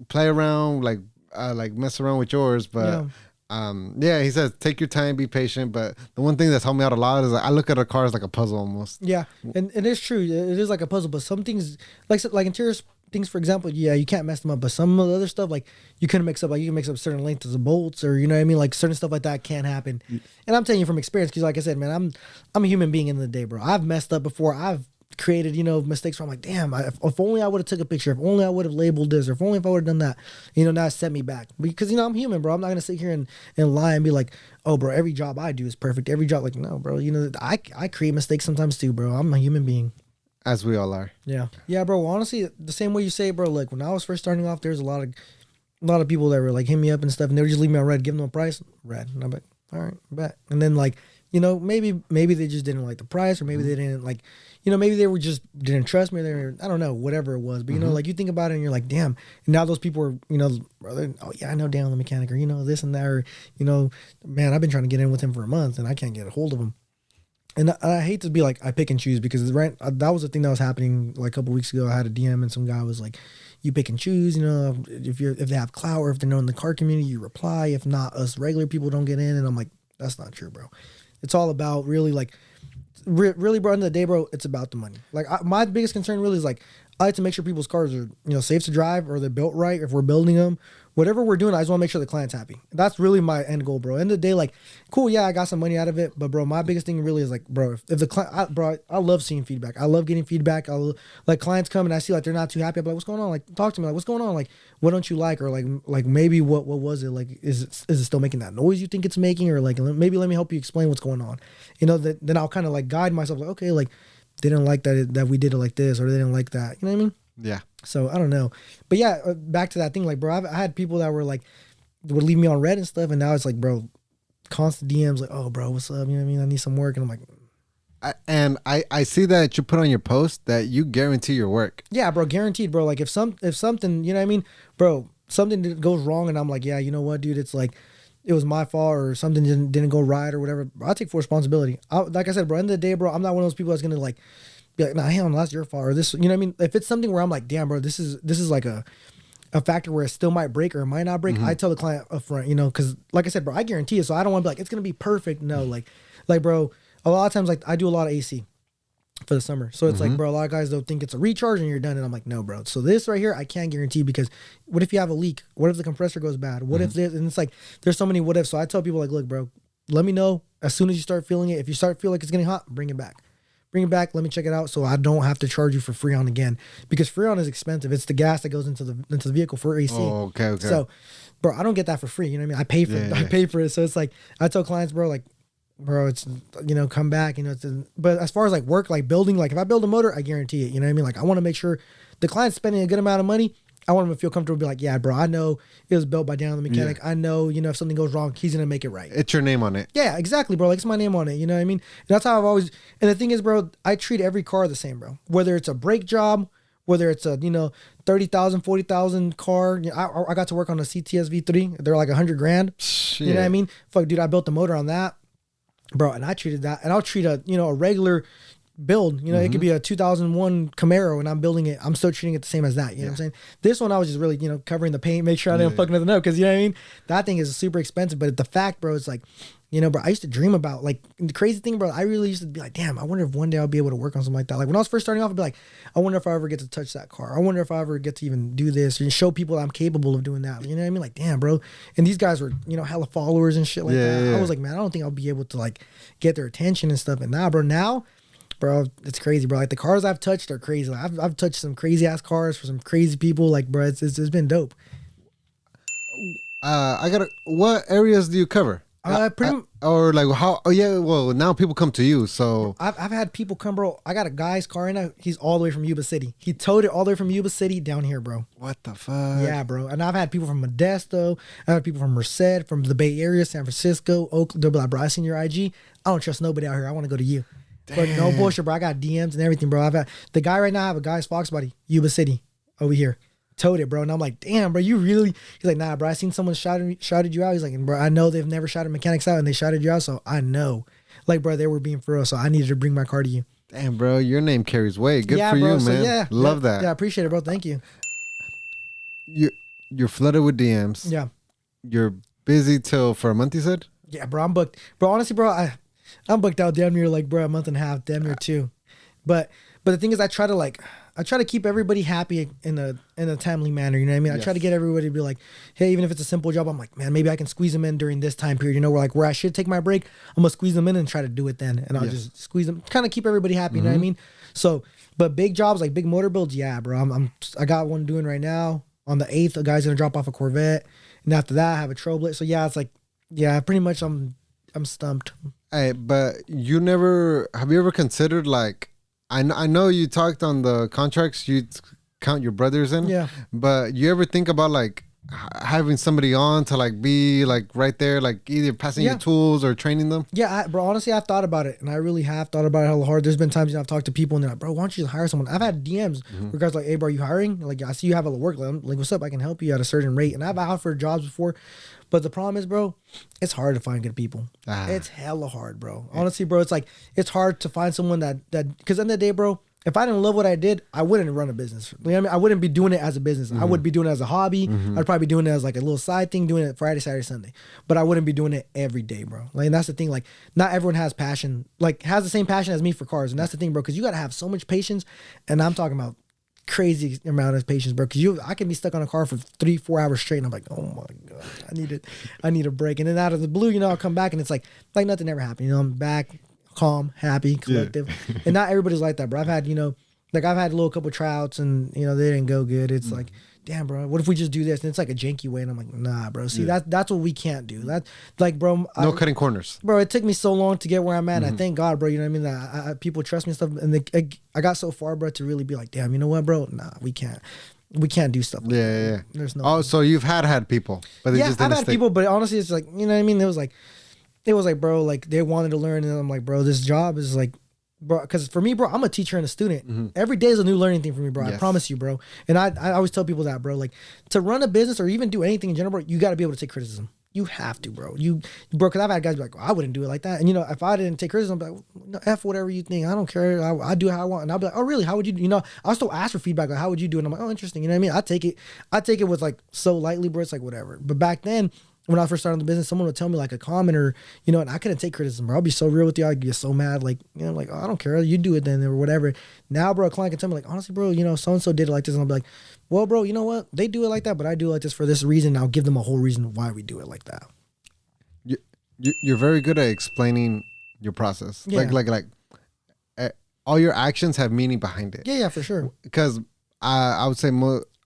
play around, like, like mess around with yours, but yeah, he says take your time, be patient. But the one thing that's helped me out a lot is I look at a car as like a puzzle almost. Yeah, and it's true. It is like a puzzle, but some things like interior things, for example, yeah, you can't mess them up. But some of the other stuff, like you couldn't mix up, like you can mix up certain lengths of bolts, or you know what I mean, like certain stuff like that can't happen. And I'm telling you from experience, because like I said, man, I'm a human being in the day, bro. I've messed up before. I've created, mistakes where I'm like, damn, if only I would have took a picture, if only I would have labeled this, or if only if I would have done that, now it set me back. Because, I'm human, bro. I'm not going to sit here and lie and be like, oh, bro, every job I do is perfect. Every job, like, no, bro, I create mistakes sometimes too, bro. I'm a human being. As we all are. Yeah. Yeah, bro. Honestly, the same way you say, bro, like when I was first starting off, there's a lot of people that were like hitting me up and stuff, and they would just leave me on red, give them a price, red. And I'm like, all right, bet. And then like, maybe they just didn't like the price, or maybe they didn't like, maybe they were just didn't trust me. I don't know, whatever it was. But like you think about it and you're like, damn. And now those people are, brother, oh yeah, I know Danielthemechanic, or this and that, or man, I've been trying to get in with him for a month and I can't get a hold of him. And I hate to be like I pick and choose, because that was the thing that was happening like a couple weeks ago. I had a DM and some guy was like, you pick and choose, if they have clout or if they're known in the car community, you reply. If not, us regular people don't get in. And I'm like, that's not true, bro. It's all about really like, really, bro, at the end of the day, bro, it's about the money. Like my biggest concern really is like, I like to make sure people's cars are, safe to drive, or they're built right. If we're building them, whatever we're doing, I just want to make sure the client's happy. That's really my end goal, bro. End of the day, like, cool, yeah, I got some money out of it, but bro, my biggest thing really is like, bro, if the client, bro, I love seeing feedback. I love getting feedback. Like clients come and I see like they're not too happy. I'm like, what's going on? Like, talk to me. Like, what's going on? Like, what don't you like? Or like maybe what was it? Like, is it still making that noise you think it's making? Or like, maybe let me help you explain what's going on. Then I'll kind of like guide myself. Like, okay, like they didn't like that we did it like this, or they didn't like that. You know what I mean? Yeah. So I don't know, but yeah, back to that thing. Like, bro, I had people that were like, would leave me on red and stuff, and now it's like, bro, constant DMs, like, oh, bro, what's up? You know what I mean? I need some work, and I'm like, I see that you put on your post that you guarantee your work. Yeah, bro, guaranteed, bro. Like if something, you know what I mean, bro, something goes wrong, and I'm like, yeah, you know what, dude, it's like, it was my fault, or something didn't go right, or whatever. I'll take full responsibility. Like I said, bro, end of the day, bro, I'm not one of those people that's gonna like be like, nah, hell no, that's your fault, or this, you know what I mean? If it's something where I'm like, damn, bro, this is like a factor where it still might break or it might not break, I tell the client up front, because like I said, bro, I guarantee it, so I don't want to be like, it's gonna be perfect. No, like, bro, a lot of times, like, I do a lot of AC for the summer, so it's like, bro, a lot of guys don't think it's a recharge and you're done, and I'm like, no, bro. So this right here, I can't guarantee, because what if you have a leak? What if the compressor goes bad? What if this? And it's like, there's so many what ifs. So I tell people like, look, bro, let me know as soon as you start feeling it. If you start feel like it's getting hot, bring it back. Bring it back. Let me check it out, so I don't have to charge you for Freon again, because Freon is expensive. It's the gas that goes into the vehicle for AC. Oh, okay. So, bro, I don't get that for free. You know what I mean? I pay for it. I pay for it. So it's like, I tell clients, bro, like, bro, it's, come back. But as far as like work, like building, like if I build a motor, I guarantee it. You know what I mean? Like I want to make sure the client's spending a good amount of money. I want him to feel comfortable, be like, yeah, bro, I know it was built by Danielthemechanic. Yeah. I know, if something goes wrong, he's going to make it right. It's your name on it. Yeah, exactly, bro. Like, it's my name on it. You know what I mean? And that's how I've always, and the thing is, bro, I treat every car the same, bro. Whether it's a brake job, whether it's a, 30,000, 40,000 car. I got to work on a CTS V3. They're like $100,000. Shit. You know what I mean? Fuck, dude, I built the motor on that, bro. And I treated that. And I'll treat a regular build, it could be a 2001 Camaro and I'm building it, I'm still treating it the same as that, you know what I'm saying? This one I was just really, covering the paint, make sure I didn't fuck nothing up, because you know what I mean, that thing is super expensive. But the fact, bro, it's like, bro, I used to dream about, like, the crazy thing, bro, I really used to be like, damn, I wonder if one day I'll be able to work on something like that. Like when I was first starting off, I'd be like, I wonder if I ever get to touch that car. I wonder if I ever get to even do this and show people I'm capable of doing that. You know what I mean? Like, damn, bro. And these guys were, hella followers and shit like that. Yeah. I was like, man, I don't think I'll be able to like get their attention and stuff. And now, bro, it's crazy, bro. Like the cars I've touched are crazy. Like, I've touched some crazy ass cars for some crazy people. Like, bro, it's been dope. What areas do you cover? Or like how? Oh yeah, well now people come to you. So I've had people come, bro. I got a guy's car right now. He's all the way from Yuba City. He towed it all the way from Yuba City down here, bro. What the fuck? Yeah, bro. And I've had people from Modesto. I've had people from Merced, from the Bay Area, San Francisco, Oakland. They'll be like, bro, I seen your IG. I don't trust nobody out here. I want to go to you. Damn. But no bullshit, bro. I got DMs and everything, bro. I've had the guy right now. I have a guy's Fox body, Yuba City, over here. Towed it, bro. And I'm like, damn, bro, you really? He's like, nah, bro. I seen someone shouted you out. He's like, bro, I know they've never shouted mechanics out, and they shouted you out, so I know, like, bro, they were being for real. So I needed to bring my car to you. Damn, bro, your name carries weight. Good for bro, you, so man. yeah, Love that. Yeah, I appreciate it, bro. Thank you. you're flooded with DMs. Yeah. You're busy till for a month, you said? Yeah, bro, I'm booked. Bro, honestly, bro, I'm booked out damn near like, bro, a month and a half, damn near 2. But the thing is, I try to keep everybody happy in a timely manner. You know what I mean? I try to get everybody to be like, hey, even if it's a simple job, I'm like, man, maybe I can squeeze them in during this time period. You know, where I should take my break, I'm gonna squeeze them in and try to do it then, and I'll just squeeze them, kind of keep everybody happy. You know what I mean? So, but big jobs like big motor builds, yeah, bro. I got one doing right now. On the 8th, a guy's gonna drop off a Corvette, and after that, I have a Trailblazer. So yeah, it's like, yeah, pretty much I'm stumped. Hey, but have you ever considered like, I know you talked on the contracts, you count your brothers in. Yeah. But you ever think about like having somebody on to like be like right there, like either passing you tools or training them? Yeah, bro, honestly, I've thought about it, and I really have thought about it hella hard. There's been times I've talked to people, and they're like, bro, why don't you just hire someone? I've had DMs where guys like, hey, bro, are you hiring? Like, I see you have a lot of work. Like, what's up? I can help you at a certain rate. And I've offered jobs before. But the problem is, bro, it's hard to find good people. It's hella hard, bro. Honestly, bro, it's hard to find someone that because at the end of the day, bro, if I didn't love what I did, I wouldn't run a business. You know what I mean? I wouldn't be doing it as a business. I would be doing it as a hobby. I'd probably be doing it as like a little side thing, doing it Friday, Saturday, Sunday. But I wouldn't be doing it every day, bro. Like, and that's the thing. Like, not everyone has passion, like has the same passion as me for cars. And that's the thing, bro, because you got to have so much patience. And I'm talking about crazy amount of patience, bro, because I can be stuck on a car for 3-4 hours straight, and I'm like, oh my god, I need a break. And then out of the blue, you know, I'll come back and it's like nothing ever happened. You know, I'm back, calm, happy, collective. And not everybody's like that, bro. I've had, you know, like I've had a little couple tryouts and, you know, they didn't go good. It's like, damn, bro, what if we just do this? And it's like a janky way, and I'm like, nah, bro. See, that's what we can't do. That, like, bro, no cutting corners, bro. It took me so long to get where I'm at. I thank God, bro. You know what I mean? That people trust me and stuff, and I got so far, bro, to really be like, damn, you know what, bro? Nah, we can't do stuff. Like that. There's no. Oh, so you've had people, but they just didn't I've had people, but honestly, it's like, you know what I mean? It was like, bro, like they wanted to learn, and I'm like, bro, this job is like, bro, because for me, bro, I'm a teacher and a student. Every day is a new learning thing for me, bro. I promise you, bro. And I always tell people that, bro. Like, to run a business or even do anything in general, bro, you got to be able to take criticism. You have to, bro. Because I've had guys be like, oh, I wouldn't do it like that. And, you know, if I didn't take criticism, I'd be like, no, F whatever you think. I don't care. I do how I want. And I'll be like, oh, really? How would you, you know, I'll still ask for feedback. Like, how would you do it? And I'm like, oh, interesting. You know what I mean? I take it with like so lightly, bro. It's like, whatever. But back then, when I first started the business, someone would tell me like a comment or, you know, and I couldn't take criticism, bro. I'll be so real with you. I'd get so mad. Like, you know, like, oh, I don't care. You do it then or whatever. Now, bro, a client can tell me like, honestly, bro, you know, so-and-so did it like this. And I'll be like, well, bro, you know what? They do it like that, but I do it like this for this reason. I'll give them a whole reason why we do it like that. You're very good at explaining your process. Yeah. Like all your actions have meaning behind it. Yeah, for sure. Because I would say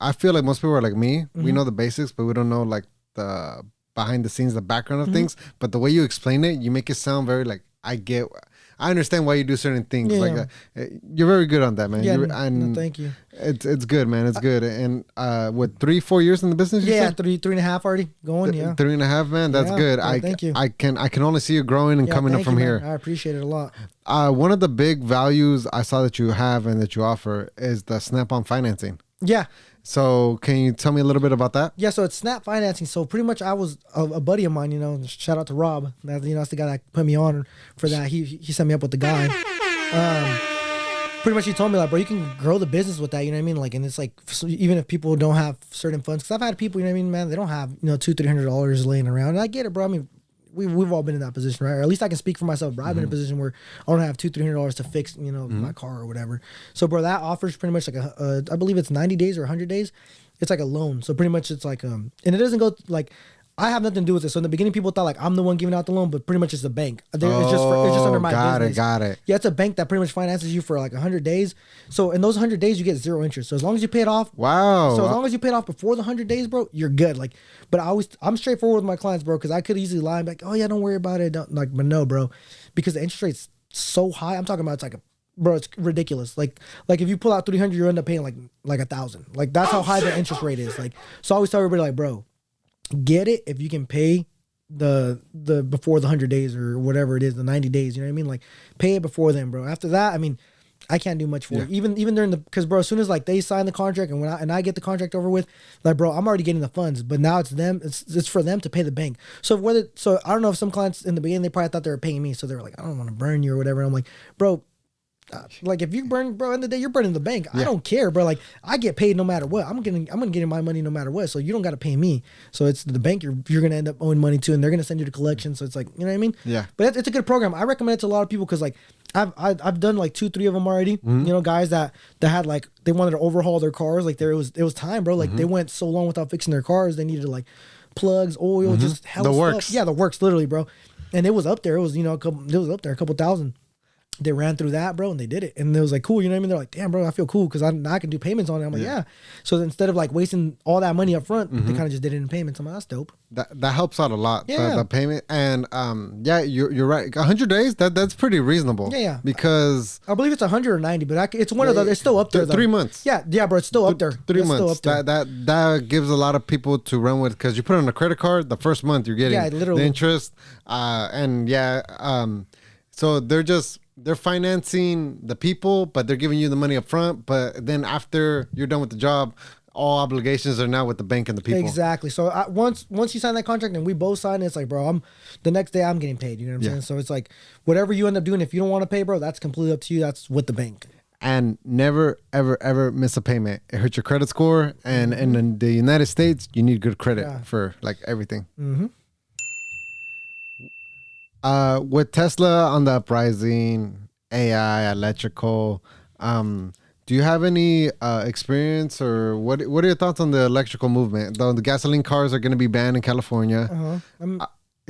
I feel like most people are like me. We know the basics, but we don't know like the behind the scenes, the background of things. But the way you explain it, you make it sound very like I understand why you do certain things. You're very good on that, man. No, thank you. It's good, man. It's good. And what 3-4 years in the business? Yeah, 3.5 already going. 3.5, man. That's good. Thank you. I can only see you growing and coming up from here. I appreciate it a lot. One of the big values I saw that you have and that you offer is the Snap-on financing. Yeah. So can you tell me a little bit about that? Yeah, so it's Snap Financing. So pretty much I was a buddy of mine, you know, shout out to Rob. That's, you know, that's the guy that put me on for that. He set me up with the guy. Pretty much he told me like, bro, you can grow the business with that, you know what I mean? Like, and it's like, even if people don't have certain funds, because I've had people, you know what I mean, man, they don't have, you know, $200-$300 laying around. And I get it, bro. I mean, we've all been in that position, right? Or at least I can speak for myself, bro. I've been in a position where I don't have $200-$300 to fix, you know, my car or whatever. So, bro, that offers pretty much like I believe it's 90 days or 100 days. It's like a loan. So pretty much it's like, and it doesn't go like, I have nothing to do with it. So in the beginning, people thought like I'm the one giving out the loan, but pretty much it's a bank. It's just under my business. Got it. Yeah, it's a bank that pretty much finances you for like 100 days. So in those 100 days, you get 0 interest. So as long as you pay it off. Wow. So as long as you pay it off before the 100 days, bro, you're good. Like, but I'm straightforward with my clients, bro, because I could easily lie and be like, oh yeah, don't worry about it. Don't, like, but no, bro, because the interest rate's so high. I'm talking about it's like bro, it's ridiculous. Like if you pull out 300, you end up paying like 1,000. Like that's how high the interest rate is. Like, so I always tell everybody like, bro, get it if you can pay the before the 100 days or whatever it is, the 90 days. You know what I mean? Like, pay it before then, bro. After that, I mean, I can't do much for it. Even during because bro, as soon as like they sign the contract and when I get the contract over with, like, bro, I'm already getting the funds. But now it's them. It's for them to pay the bank. So I don't know if some clients in the beginning they probably thought they were paying me, so they were like, I don't want to burn you or whatever. I'm like, bro, Like if you burn, bro, in the day you're burning the bank. Yeah. I don't care, bro. Like I get paid no matter what. I'm gonna get my money no matter what. So you don't got to pay me. So it's the bank you're gonna end up owing money to, and they're gonna send you to collection. So it's like, you know what I mean? Yeah. But it's a good program. I recommend it to a lot of people because like I've done like 2-3 of them already. Mm-hmm. You know, guys that had like they wanted to overhaul their cars. Like it was time, bro. Like they went so long without fixing their cars. They needed like plugs, oil, just hell The stuff. works. Yeah, the works, literally, bro. And it was up there. It was a couple thousand. They ran through that, bro, and they did it. And it was like, cool, you know what I mean? They're like, damn, bro, I feel cool because now I can do payments on it. I'm like, yeah. So instead of like wasting all that money up front, they kind of just did it in payments. I'm like, that's dope. That helps out a lot. Yeah. The payment. And yeah, you're right. 100 days, that's pretty reasonable. Yeah. Because I believe it's 190, but it's one of those. It's still up there, though. 3 months. Yeah, bro, it's still up there. 3 It's still months. up there. That gives a lot of people to run with because you put it on a credit card. The first month you're getting literally the interest, and so they're financing the people, but they're giving you the money up front. But then after you're done with the job, all obligations are now with the bank and the people. Exactly. So once you sign that contract and we both sign, it's like, bro, the next day I'm getting paid. You know what I'm saying? So it's like whatever you end up doing, if you don't want to pay, bro, that's completely up to you. That's with the bank. And never, ever, ever miss a payment. It hurts your credit score. And in the United States, you need good credit for like everything. Mm-hmm. With Tesla on the uprising, AI, electrical, do you have any experience or what are your thoughts on the electrical movement? The gasoline cars are going to be banned in California.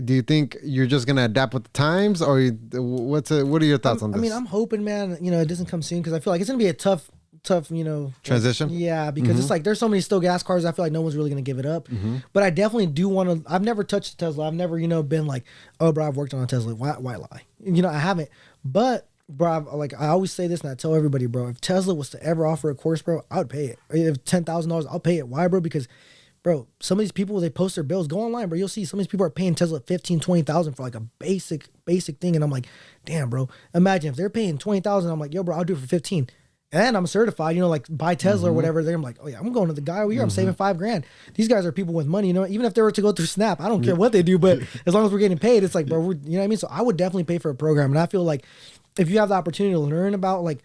Do you think you're just going to adapt with the times or what are your thoughts on this? I mean, I'm hoping, man, it doesn't come soon because I feel like it's going to be a tough, transition. Yeah, because it's like there's so many still gas cars. I feel like no one's really gonna give it up. But I definitely do want to. I've never touched a Tesla. I've never been like, oh, bro, I've worked on a Tesla. Why lie? I haven't. But bro, I always say this and I tell everybody, bro, if Tesla was to ever offer a course, bro, I would pay it. If $10,000, I'll pay it. Why, bro? Because bro, some of these people, they post their bills. Go online, bro. You'll see some of these people are paying Tesla $15,000-$20,000 for like a basic thing. And I'm like, damn, bro. Imagine if they're paying $20,000. I'm like, yo, bro, I'll do it for 15. And I'm certified, like buy Tesla or whatever. I'm like, oh yeah, I'm going to the guy over here. I'm saving $5,000. These guys are people with money, even if they were to go through Snap, I don't care what they do, but as long as we're getting paid, it's like, bro, you know what I mean? So I would definitely pay for a program. And I feel like if you have the opportunity to learn about like,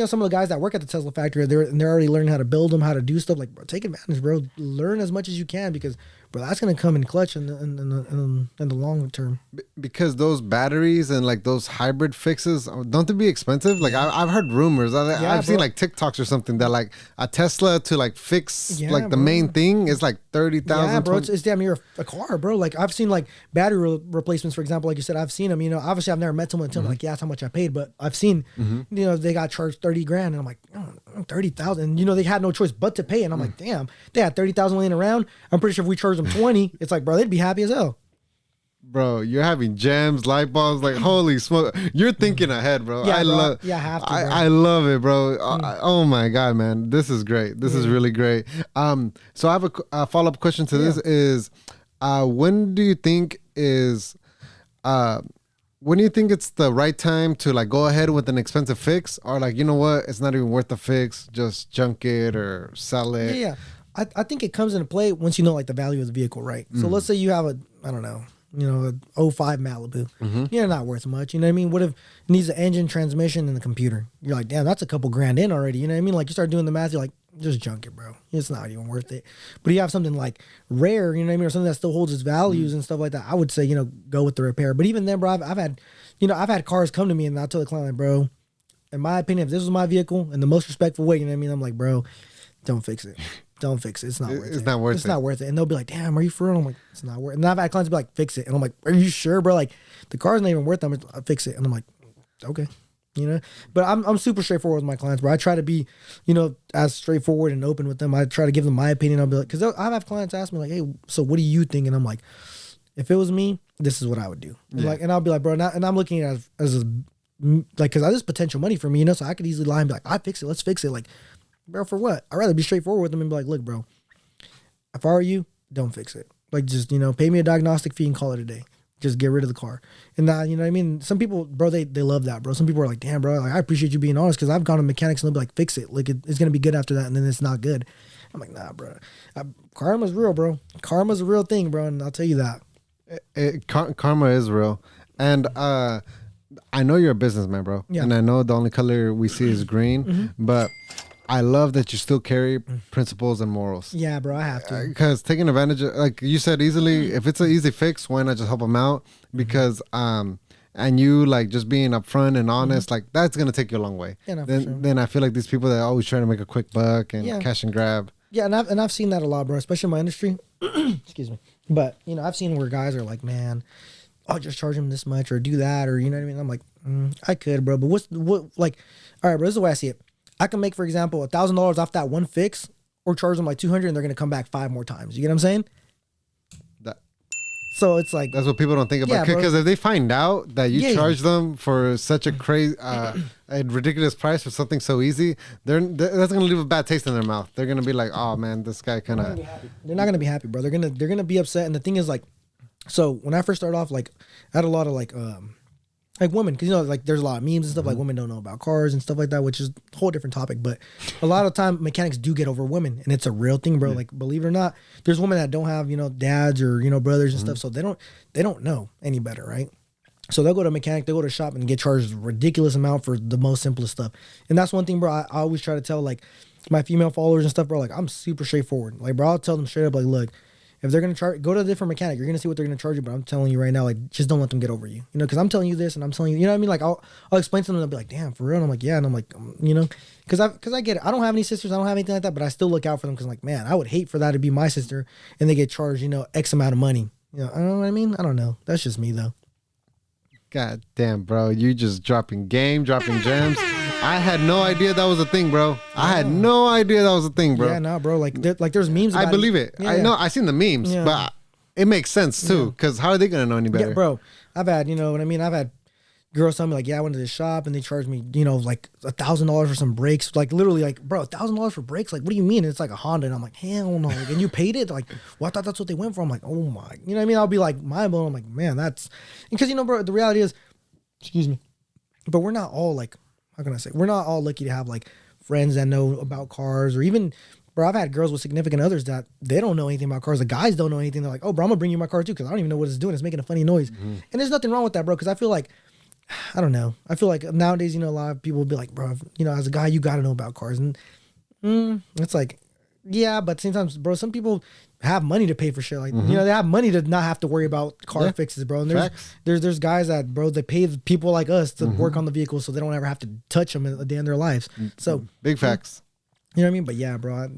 some of the guys that work at the Tesla factory, they're already learning how to build them, how to do stuff. Like, bro, take advantage, bro. Learn as much as you can because, bro, that's gonna come in clutch in the long term. Because those batteries and like those hybrid fixes, don't they be expensive? Like I've heard rumors. I've seen like TikToks or something that like a Tesla to like fix like the main thing is like 30,000. Yeah, bro, it's damn near a car, bro. Like I've seen like battery replacements, for example. Like you said, I've seen them. Obviously I've never met someone and tell me like, yeah, that's how much I paid, but I've seen, they got charged $30,000, and I'm like, oh, 30,000. They had no choice but to pay, and I'm like, damn, they had 30,000 laying around. I'm pretty sure if we charged them 20, it's like, bro, they'd be happy as hell. Bro, you're having gems, light bulbs, like holy smoke! You're thinking ahead, bro. Yeah, I love. Yeah, I have to. I love it, bro. Oh my god, man, this is great. This is really great. So I have a follow up question to this: is when do you think is when do you think it's the right time to like go ahead with an expensive fix, or like, you know what, it's not even worth the fix, just junk it or sell it? Yeah. I think it comes into play once you know like the value of the vehicle, right? So let's say you have a a 05 Malibu. You're not worth much. You know what I mean? What if it needs an engine, transmission, and the computer? You're like, damn, that's a couple grand in already. You know what I mean? Like you start doing the math, you're like, just junk it, bro. It's not even worth it. But you have something like rare, you know what I mean, or something that still holds its values and stuff like that. I would say, go with the repair. But even then, bro, I've had cars come to me and I'll tell the client, like, bro, in my opinion, if this was my vehicle in the most respectful way, you know what I mean? I'm like, bro, don't fix it. Don't fix it. It's not worth it. It's not worth it. It's not worth it. And they'll be like, damn, are you for real? I'm like, it's not worth it. And I've had clients be like, fix it. And I'm like, are you sure, bro? Like, the car's not even worth it. I'll fix it. And I'm like, okay. But I'm super straightforward with my clients, bro. I try to be, as straightforward and open with them. I try to give them my opinion. I'll be like, because I've had clients ask me like, hey, so what do you think? And I'm like, if it was me, this is what I would do. Yeah. And I'll be like, bro, and I'm looking at it as because there's potential money for me, so I could easily lie and be like, I fix it. Let's fix it. Like, bro, for what? I'd rather be straightforward with them and be like, look, bro, if I were you, don't fix it. Like, just, pay me a diagnostic fee and call it a day. Just get rid of the car. And that, you know what I mean? Some people, bro, they love that, bro. Some people are like, damn, bro, like, I appreciate you being honest because I've gone to mechanics and they'll be like, fix it. Like, it's going to be good after that. And then it's not good. I'm like, nah, bro. Karma's real, bro. Karma's a real thing, bro. And I'll tell you that. Karma is real. And I know you're a businessman, bro. Yeah. And I know the only color we see is green, but I love that you still carry principles and morals. Yeah, bro, I have to. Because taking advantage of, like you said, easily, if it's an easy fix, why not just help them out? Because, and you like just being upfront and honest, like that's going to take you a long way. Yeah, no, for then, sure. then I feel like these people that are always trying to make a quick buck and Yeah. cash and grab. Yeah, and I've seen that a lot, bro, especially in my industry. Excuse me. But, you know, I've seen where guys are like, man, I'll just charge him this much or do that, or, you know what I mean? I'm like, I could, bro, but like, all right, bro, this is the way I see it. I can make, for example, $1,000 off that one fix or charge them like 200 and they're going to come back 5 more times. You get what I'm saying? So it's like, That's what people don't think about. Yeah, Because bro. if they find out that you Yeah. charge them for such a crazy, a ridiculous price for something so easy, that's gonna leave a bad taste in their mouth. They're gonna be like, "Oh man, this guy kind of." they're not gonna be happy, bro. They're gonna be upset. And the thing is, like, so when I first started off, like, I had a lot of like women, because, you know, like there's a lot of memes and stuff like women don't know about cars and stuff like that, which is a whole different topic. But a lot of time mechanics do get over women, and it's a real thing, bro. Like, believe it or not, there's women that don't have, you know, dads or, you know, brothers and stuff, so they don't know any better, right? So they'll go to a mechanic, they'll go to a shop and get charged a ridiculous amount for the most simplest stuff. And that's one thing, bro, I always try to tell like my female followers and stuff, bro, like I'm super straightforward. Like, bro, I'll tell them straight up, like, look, if they're gonna charge, go to a different mechanic. You're gonna see what they're gonna charge you. But I'm telling you right now, like, just don't let them get over you. You know, because I'm telling you this, and I'm telling you, you know what I mean. Like, I'll explain to them, and they'll be like, "Damn, for real." And I'm like, "Yeah," and I'm like, you know, because I get it. I don't have any sisters. I don't have anything like that. But I still look out for them because, like, man, I would hate for that to be my sister, and they get charged, you know, X amount of money. You know what I mean? I don't know. That's just me though. God damn, bro, you just dropping gems. I had no idea that was a thing, bro. I had no idea that was a thing, bro. Yeah, no, bro. Like, there's memes. I About believe it. Yeah, I know. I seen the memes, Yeah. but it makes sense too. Because how are they gonna know any better? Yeah, bro. I've had, you know what I mean? I've had girls tell me like, yeah, I went to this shop and they charged me, you know, like $1,000 for some brakes. Like, literally, like, bro, $1,000 for brakes? Like, what do you mean? And it's like a Honda. And I'm like, hell no. Like, and you paid it? Like, well, I thought that's what they went for. I'm like, oh my, you know what I mean? I'll be like mind blown. I'm like, man, that's because, you know, bro, the reality is, excuse me, but we're not all like, how can I say? We're not all lucky to have like friends that know about cars, or even, bro, I've had girls with significant others that they don't know anything about cars. The guys don't know anything. They're like, oh, bro, I'm gonna bring you my car too because I don't even know what it's doing. It's making a funny noise. And there's nothing wrong with that, bro, because I feel like, I don't know. I feel like nowadays, you know, a lot of people will be like, bro, you know, as a guy, you got to know about cars. And it's like, yeah, but sometimes, bro, some people have money to pay for shit. Like, you know, they have money to not have to worry about car fixes, bro. And there's guys that, bro, they pay the people like us to work on the vehicle so they don't ever have to touch them at the end of their lives. So big facts. You know what I mean? But yeah, bro.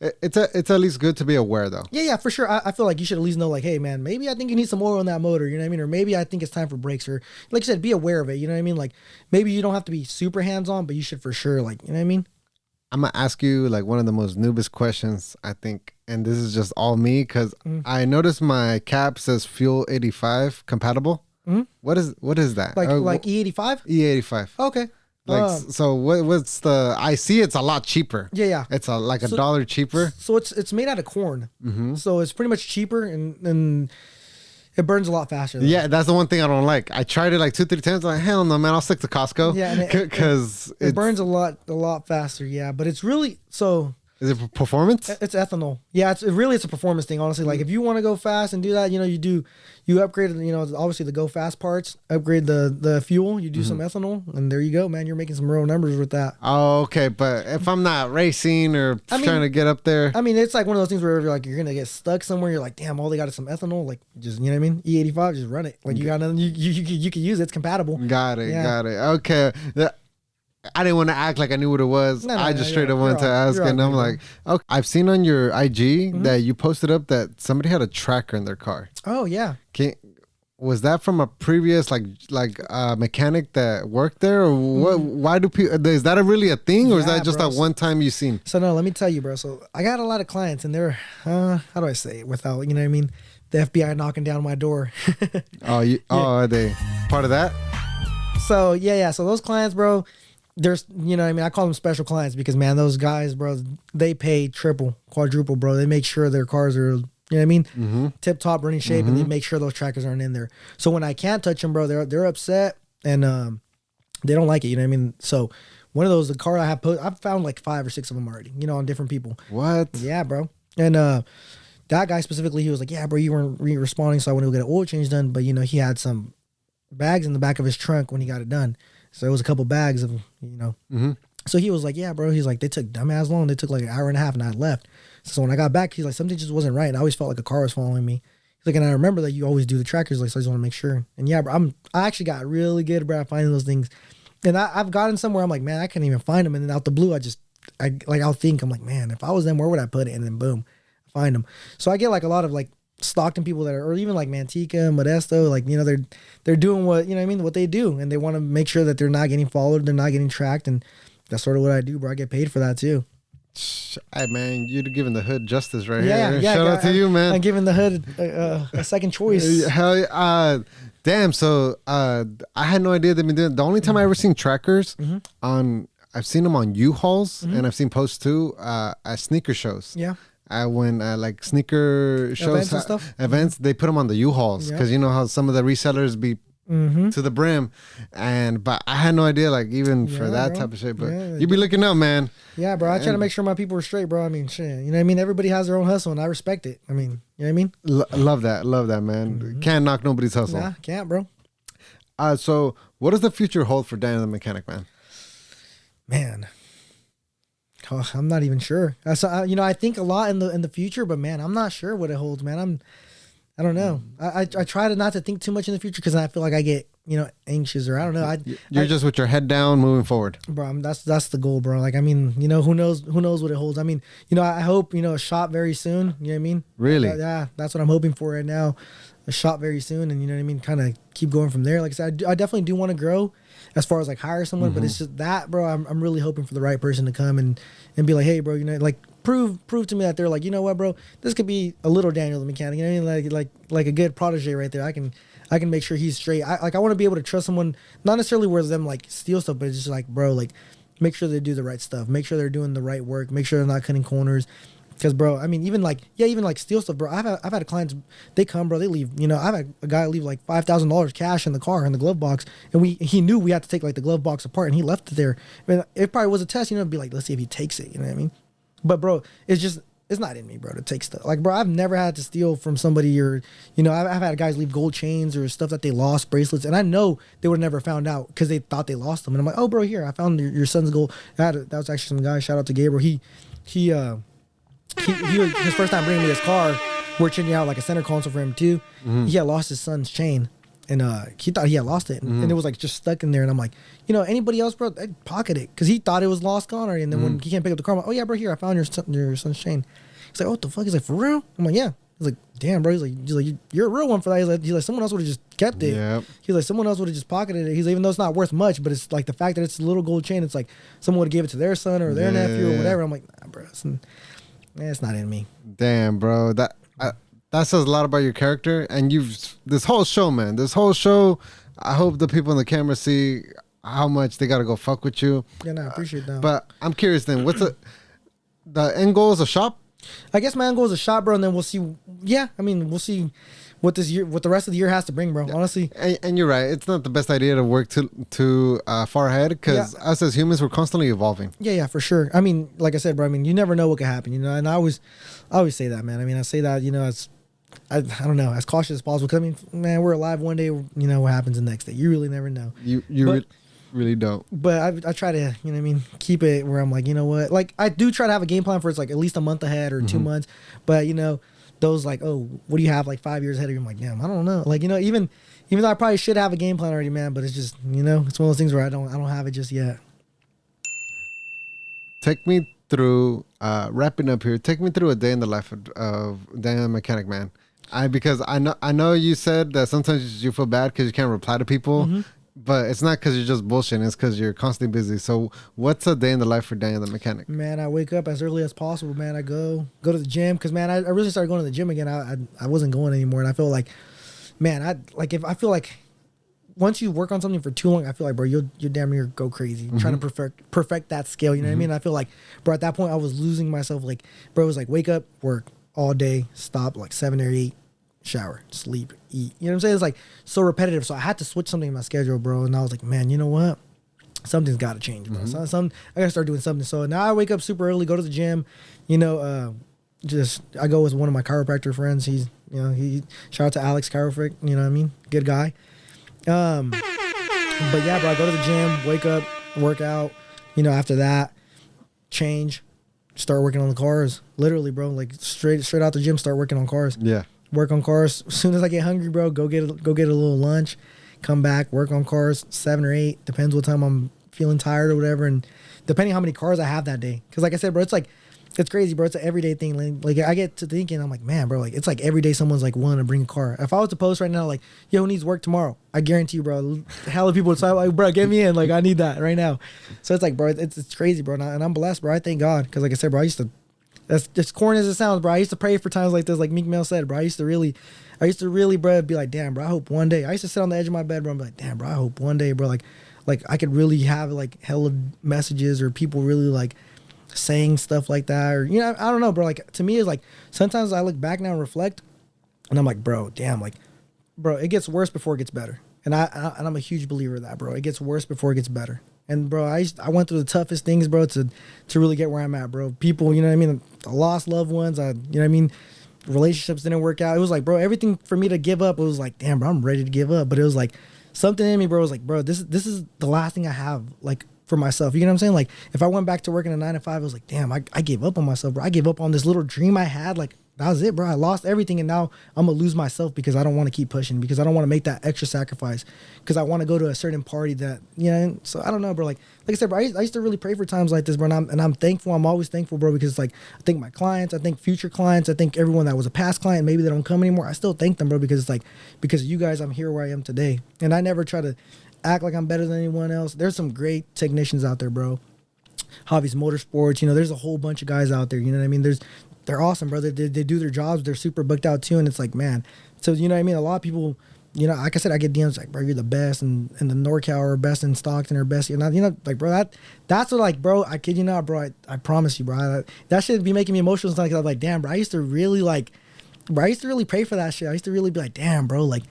It's at least good to be aware, though. Yeah, for sure. I feel like you should at least know, like, hey, man, maybe I think you need some oil on that motor. You know what I mean? Or maybe I think it's time for brakes. Or like I said, be aware of it. You know what I mean? Like, maybe you don't have to be super hands-on, but you should for sure, like, you know what I mean? I'm going to ask you, like, one of the most noobest questions, I think. And this is just all me, because I noticed my cap says Fuel 85 compatible. What is that? Like E85? E85. Okay. Like, so what's the? I see it's a lot cheaper. Yeah. It's like $1 cheaper. So it's made out of corn. So it's pretty much cheaper and it burns a lot faster. Though. Yeah, that's the one thing I don't like. I tried it like 2-3 times. Like, hell no, man, I'll stick to Costco. Yeah, because it burns a lot faster. Yeah, but it's really so. Is it performance? It's ethanol. Yeah, it's a performance thing. Honestly, like if you want to go fast and do that, you know, you upgrade, you know, obviously the go fast parts, upgrade the fuel, you do some ethanol, and there you go, man. You're making some real numbers with that. Oh, okay. But if I'm not racing or trying to get up there, I mean, it's like one of those things where you're gonna get stuck somewhere. You're like, damn, all they got is some ethanol. Like, just, you know what I mean? E85, just run it. Like, you got nothing. You can use it. It's compatible. Got it. Okay. I didn't want to act like I knew what it was. I just straight up wanted to ask, and I'm like, okay. I've seen on your IG that you posted up that somebody had a tracker in their car. Oh yeah. Was that from a previous like mechanic that worked there, or what? Why do people? Is that really a thing, or is that just that one time you seen? So no, let me tell you, bro. So I got a lot of clients, and they're how do I say it without, you know what I mean? The FBI knocking down my door. Are they part of that? So yeah. So those clients, bro. There's, you know what I mean? I call them special clients because, man, those guys, bro, they pay triple, quadruple, bro. They make sure their cars are, you know what I mean? Tip top running shape, and they make sure those trackers aren't in there. So when I can't touch them, bro, they're upset and they don't like it, you know what I mean? So one of those, the car I have I've found like 5 or 6 of them already, you know, on different people. What? Yeah, bro. And that guy specifically, he was like, yeah, bro, you weren't responding, so I went to go get an oil change done. But, you know, he had some bags in the back of his trunk when he got it done. So it was a couple bags of, Mm-hmm. So he was like, yeah, bro. He's like, they took dumbass long. They took like an hour and a half and I left. So when I got back, he's like, something just wasn't right. And I always felt like a car was following me. He's like, and I remember that you always do the trackers. Like, so I just want to make sure. And yeah, bro, I actually got really good, bro, at finding those things. And I've gotten somewhere I'm like, man, I can't even find them. And then out the blue, I'll think, I'm like, man, if I was them, where would I put it? And then boom, I find them. So I get like a lot of like Stockton people that are, or even like Manteca, Modesto, like, they're doing what, what they do. And they want to make sure that they're not getting followed. They're not getting tracked. And that's sort of what I do, bro. I get paid for that too. Hey, man, you're giving the hood justice right here. Yeah. Shout out to you, man. I'm giving the hood a second choice. Hell, damn. So I had no idea they've been doing. The only time I ever seen trackers I've seen them on U-Hauls and I've seen posts too at sneaker shows. Yeah. When like sneaker shows Events and stuff? events, they put them on the U-Hauls because you know how some of the resellers be to the brim, but I had no idea like even for that bro. type of shit. But Yeah, you be looking up, man. Yeah, bro. I try to make sure my people are straight, bro. I mean, shit. You know what I mean? Everybody has their own hustle, and I respect it. I mean, you know what I mean? Love that, man. Can't knock nobody's hustle. Nah, can't, bro. So what does the future hold for Daniel the Mechanic, man? Man, oh, I'm not even sure. I think a lot in the future, but man, I'm not sure what it holds, man. I don't know. I try to not to think too much in the future because I feel like I get anxious or I don't know. You're just with your head down, moving forward, bro. That's the goal, bro. Like I mean, who knows what it holds. I mean, I hope a shop very soon. You know what I mean? Really? Yeah, that's what I'm hoping for right now. A shop very soon, and you know what I mean. Kind of keep going from there. Like I said, I definitely do want to grow as far as like hire someone, but it's just that, bro. I'm really hoping for the right person to come and be like, hey, bro, like prove to me that they're like, you know what, bro, this could be a little Daniel the Mechanic. You know what I mean? Like a good protege right there. I can make sure he's straight. I want to be able to trust someone, not necessarily where them like steal stuff, but it's just like, bro, like make sure they do the right stuff, make sure they're doing the right work, make sure they're not cutting corners. Because, bro, I mean, even like steal stuff, bro. I've had clients, they come, bro, they leave. I've had a guy leave like $5,000 cash in the car in the glove box, and he knew we had to take like the glove box apart, and he left it there. I mean, it probably was a test, it'd be like, let's see if he takes it. You know what I mean? But, bro, it's not in me, bro, to take stuff. Like, bro, I've never had to steal from somebody or, I've had guys leave gold chains or stuff that they lost, bracelets, and I know they would have never found out because they thought they lost them. And I'm like, oh, bro, here, I found your son's gold. That was actually some guy. Shout out to Gabriel. He was his first time bringing me his car. We're checking out like a center console for him too. He had lost his son's chain, and he thought he had lost it, and it was like just stuck in there. And I'm like, anybody else, bro, I'd pocket it because he thought it was lost, gone already. And then when he can't pick up the car, I'm like, oh yeah, bro, here I found your son's chain. He's like, what the fuck? He's like, for real? I'm like, yeah. He's like, damn, bro. He's like, you're a real one for that. He's like, someone else would have just kept it. Yep. He's like, someone else would have just pocketed it. He's like, even though it's not worth much, but it's like the fact that it's a little gold chain. It's like someone would have gave it to their son or their nephew or whatever. I'm like, nah, bro. It's not in me. Damn, bro. That says a lot about your character. And this whole show, man. This whole show, I hope the people in the camera see how much they got to go fuck with you. Yeah, no, I appreciate that. But I'm curious then, what's the end goal is a shop? I guess my end goal is a shop, bro, and then we'll see. Yeah, I mean, we'll see what the rest of the year has to bring, bro. Honestly, and you're right. It's not the best idea to work too far ahead because us as humans, we're constantly evolving. Yeah, for sure. I mean, like I said, bro. I mean, you never know what could happen, And I always say that, man. I mean, I say that, as I don't know, as cautious as possible. Because I mean, man, we're alive one day. What happens the next day? You really never know. Really don't. But I try to, keep it where I'm like, you know what? Like, I do try to have a game plan for it's like at least a month ahead or 2 months. But, those like, oh, what do you have like 5 years ahead of you? I'm like, damn, I don't know. Like, even though I probably should have a game plan already, man, but it's just, it's one of those things where I don't have it just yet. Take me through, wrapping up here, take me through a day in the life of Daniel Mechanic, man. Because I know you said that sometimes you feel bad because you can't reply to people. But it's not because you're just bullshitting. It's because you're constantly busy. So what's a day in the life for Daniel the Mechanic? Man, I wake up as early as possible, man. I go to the gym because, man, I really started going to the gym again. I wasn't going anymore. And I feel like, man, I feel like once you work on something for too long, I feel like, bro, you'll damn near go crazy trying to perfect that skill. You know what I mean? I feel like, bro, at that point, I was losing myself. Like, bro, it was like wake up, work all day, stop like 7 or 8. Shower, sleep, eat. You know what I'm saying? It's like so repetitive. So I had to switch something in my schedule, bro. And I was like, man, you know what? Something's got to change, bro. I got to start doing something. So now I wake up super early, go to the gym. I go with one of my chiropractor friends. He shout out to Alex Chiropractic. You know what I mean? Good guy. But yeah, bro, I go to the gym, wake up, work out. After that, change, start working on the cars. Literally, bro, like straight out the gym, start working on cars. Yeah. Work on cars. As soon as I get hungry, bro, go get a little lunch, come back, work on cars, 7 or 8, depends what time I'm feeling tired or whatever, and depending how many cars I have that day. Because like I said, bro, it's crazy, bro. It's an everyday thing. Like I get to thinking, I'm like, man, bro, like it's like every day someone's like willing to bring a car. If I was to post right now, like, yo, who needs work tomorrow? I guarantee you, bro, hell of people would say, like, bro, get me in. Like, I need that right now. So it's like, bro, it's crazy, bro. And I'm blessed, bro. I thank God. Because like I said, bro, that's as corny as it sounds, bro. I used to pray for times like this, like Meek Mill said, bro. I used to really, bro, be like, damn, bro, I hope one day. I used to sit on the edge of my bed, bro, and be like, damn, bro, I hope one day, bro, like I could really have like hella messages or people really like saying stuff like that, or I don't know, bro. Like to me, it's like sometimes I look back now and reflect, and I'm like, bro, damn, like, bro, it gets worse before it gets better, and I'm a huge believer of that, bro. It gets worse before it gets better, and bro, I went through the toughest things, bro, to really get where I'm at, bro. People, I lost loved ones, relationships didn't work out. It was like, bro, everything for me to give up, it was like, damn, bro, I'm ready to give up, but it was like something in me, bro, was like, bro, this is the last thing I have, like, for myself. You know what I'm saying? Like, if I went back to working a 9 to 5, I was like, damn, I gave up on myself, bro. I gave up on this little dream I had. Like, that was it, bro. I lost everything, and now I'm gonna lose myself because I don't want to keep pushing, because I don't want to make that extra sacrifice, because I want to go to a certain party that, so I don't know, bro. Like I said, bro, I used to really pray for times like this, bro, and I'm thankful. I'm always thankful, bro, because like I thank my clients, I thank future clients, I thank everyone that was a past client, maybe they don't come anymore. I still thank them, bro, because it's like, because of you guys, I'm here where I am today, and I never try to act like I'm better than anyone else. There's some great technicians out there, bro. Hobbies Motorsports, there's a whole bunch of guys out there, you know what I mean? They're awesome, brother. They do their jobs. They're super booked out too, and it's like, man. So you know what I mean? A lot of people, like I said, I get DMs like, bro, you're the best, and the NorCal or best in Stockton or best, like, bro, that's what, like, bro, I kid you not, bro. I promise you, bro. That should be making me emotional. Because I'm like, damn, bro, I used to really pray for that shit. I used to really be like, damn, bro, like,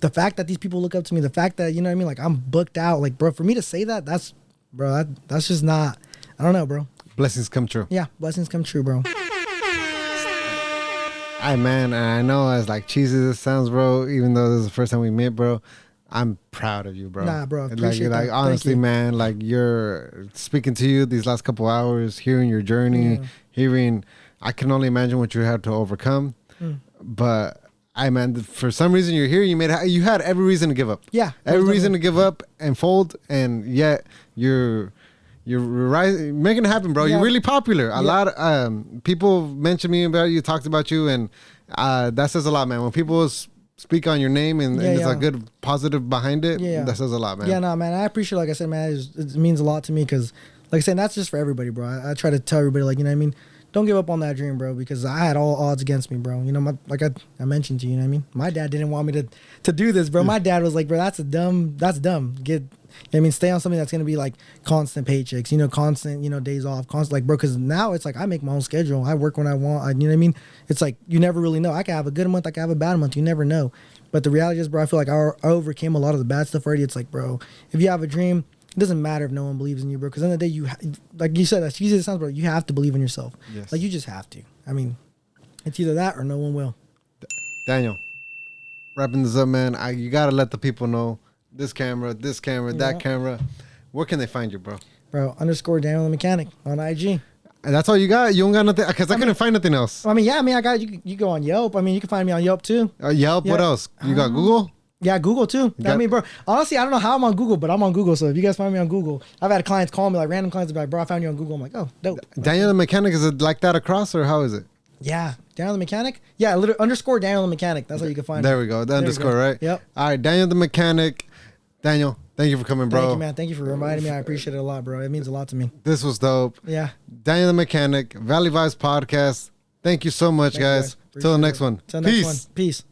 the fact that these people look up to me, the fact that, like, I'm booked out, like, bro, for me to say that, that's just not, I don't know, bro. Blessings come true. Yeah, blessings come true, bro. Hey, man, I know as like cheesy as this sounds, bro, even though this is the first time we met, bro, I'm proud of you, bro. Nah, bro, appreciate like that. honestly, man, like, you're speaking to you these last couple hours, hearing your journey, I can only imagine what you had to overcome, but man, for some reason you're here. You had every reason to give up. Yeah, every reason to give up and fold, and yet you're making it happen, bro. Yeah. You're really popular. A lot of people mentioned me about you, talked about you, and that says a lot, man. When people speak on your name and there's a good positive behind it, that says a lot, man. Yeah, no, man. I appreciate it. Like I said, man, it means a lot to me, because, like I said, that's just for everybody, bro. I try to tell everybody, like, you know what I mean? Don't give up on that dream, bro, because I had all odds against me, bro. Like I mentioned to you, you know what I mean? My dad didn't want me to do this, bro. My dad was like, bro, that's dumb. Stay on something that's going to be like constant paychecks, constant, days off, constant, like, bro, because now it's like I make my own schedule. I work when I want, you know what I mean? It's like, you never really know. I can have a good month, I can have a bad month. You never know. But the reality is, bro, I feel like I overcame a lot of the bad stuff already. It's like, bro, if you have a dream, it doesn't matter if no one believes in you, bro, because at the end of the day, like you said, as easy as it sounds, bro, you have to believe in yourself. Yes. Like, you just have to. I mean, it's either that or no one will. Daniel, wrapping this up, man, you got to let the people know this camera, that camera. Where can they find you, bro? Bro, _Danielthemechanic on IG. And that's all you got? You don't got nothing? Because I couldn't find nothing else. I got you go on Yelp. I mean, you can find me on Yelp too. Yelp? Yeah. What else? You got Google? Yeah, Google too. Bro, honestly, I don't know how I'm on Google, but I'm on Google. So if you guys find me on Google, I've had clients call me, like random clients, be like, bro, I found you on Google. I'm like, oh, dope. Danielthemechanic, is it like that across, or how is it? Yeah, Danielthemechanic. Yeah, _Danielthemechanic. That's how you can find it. There we go. The underscore, right? Yep. All right, Danielthemechanic. Daniel, thank you for coming, bro. Thank you, man. Thank you for reminding me. I appreciate it a lot, bro. It means a lot to me. This was dope. Yeah. Danielthemechanic, Valley Vibes Podcast. Thank you so much, guys. Till the next one. Peace.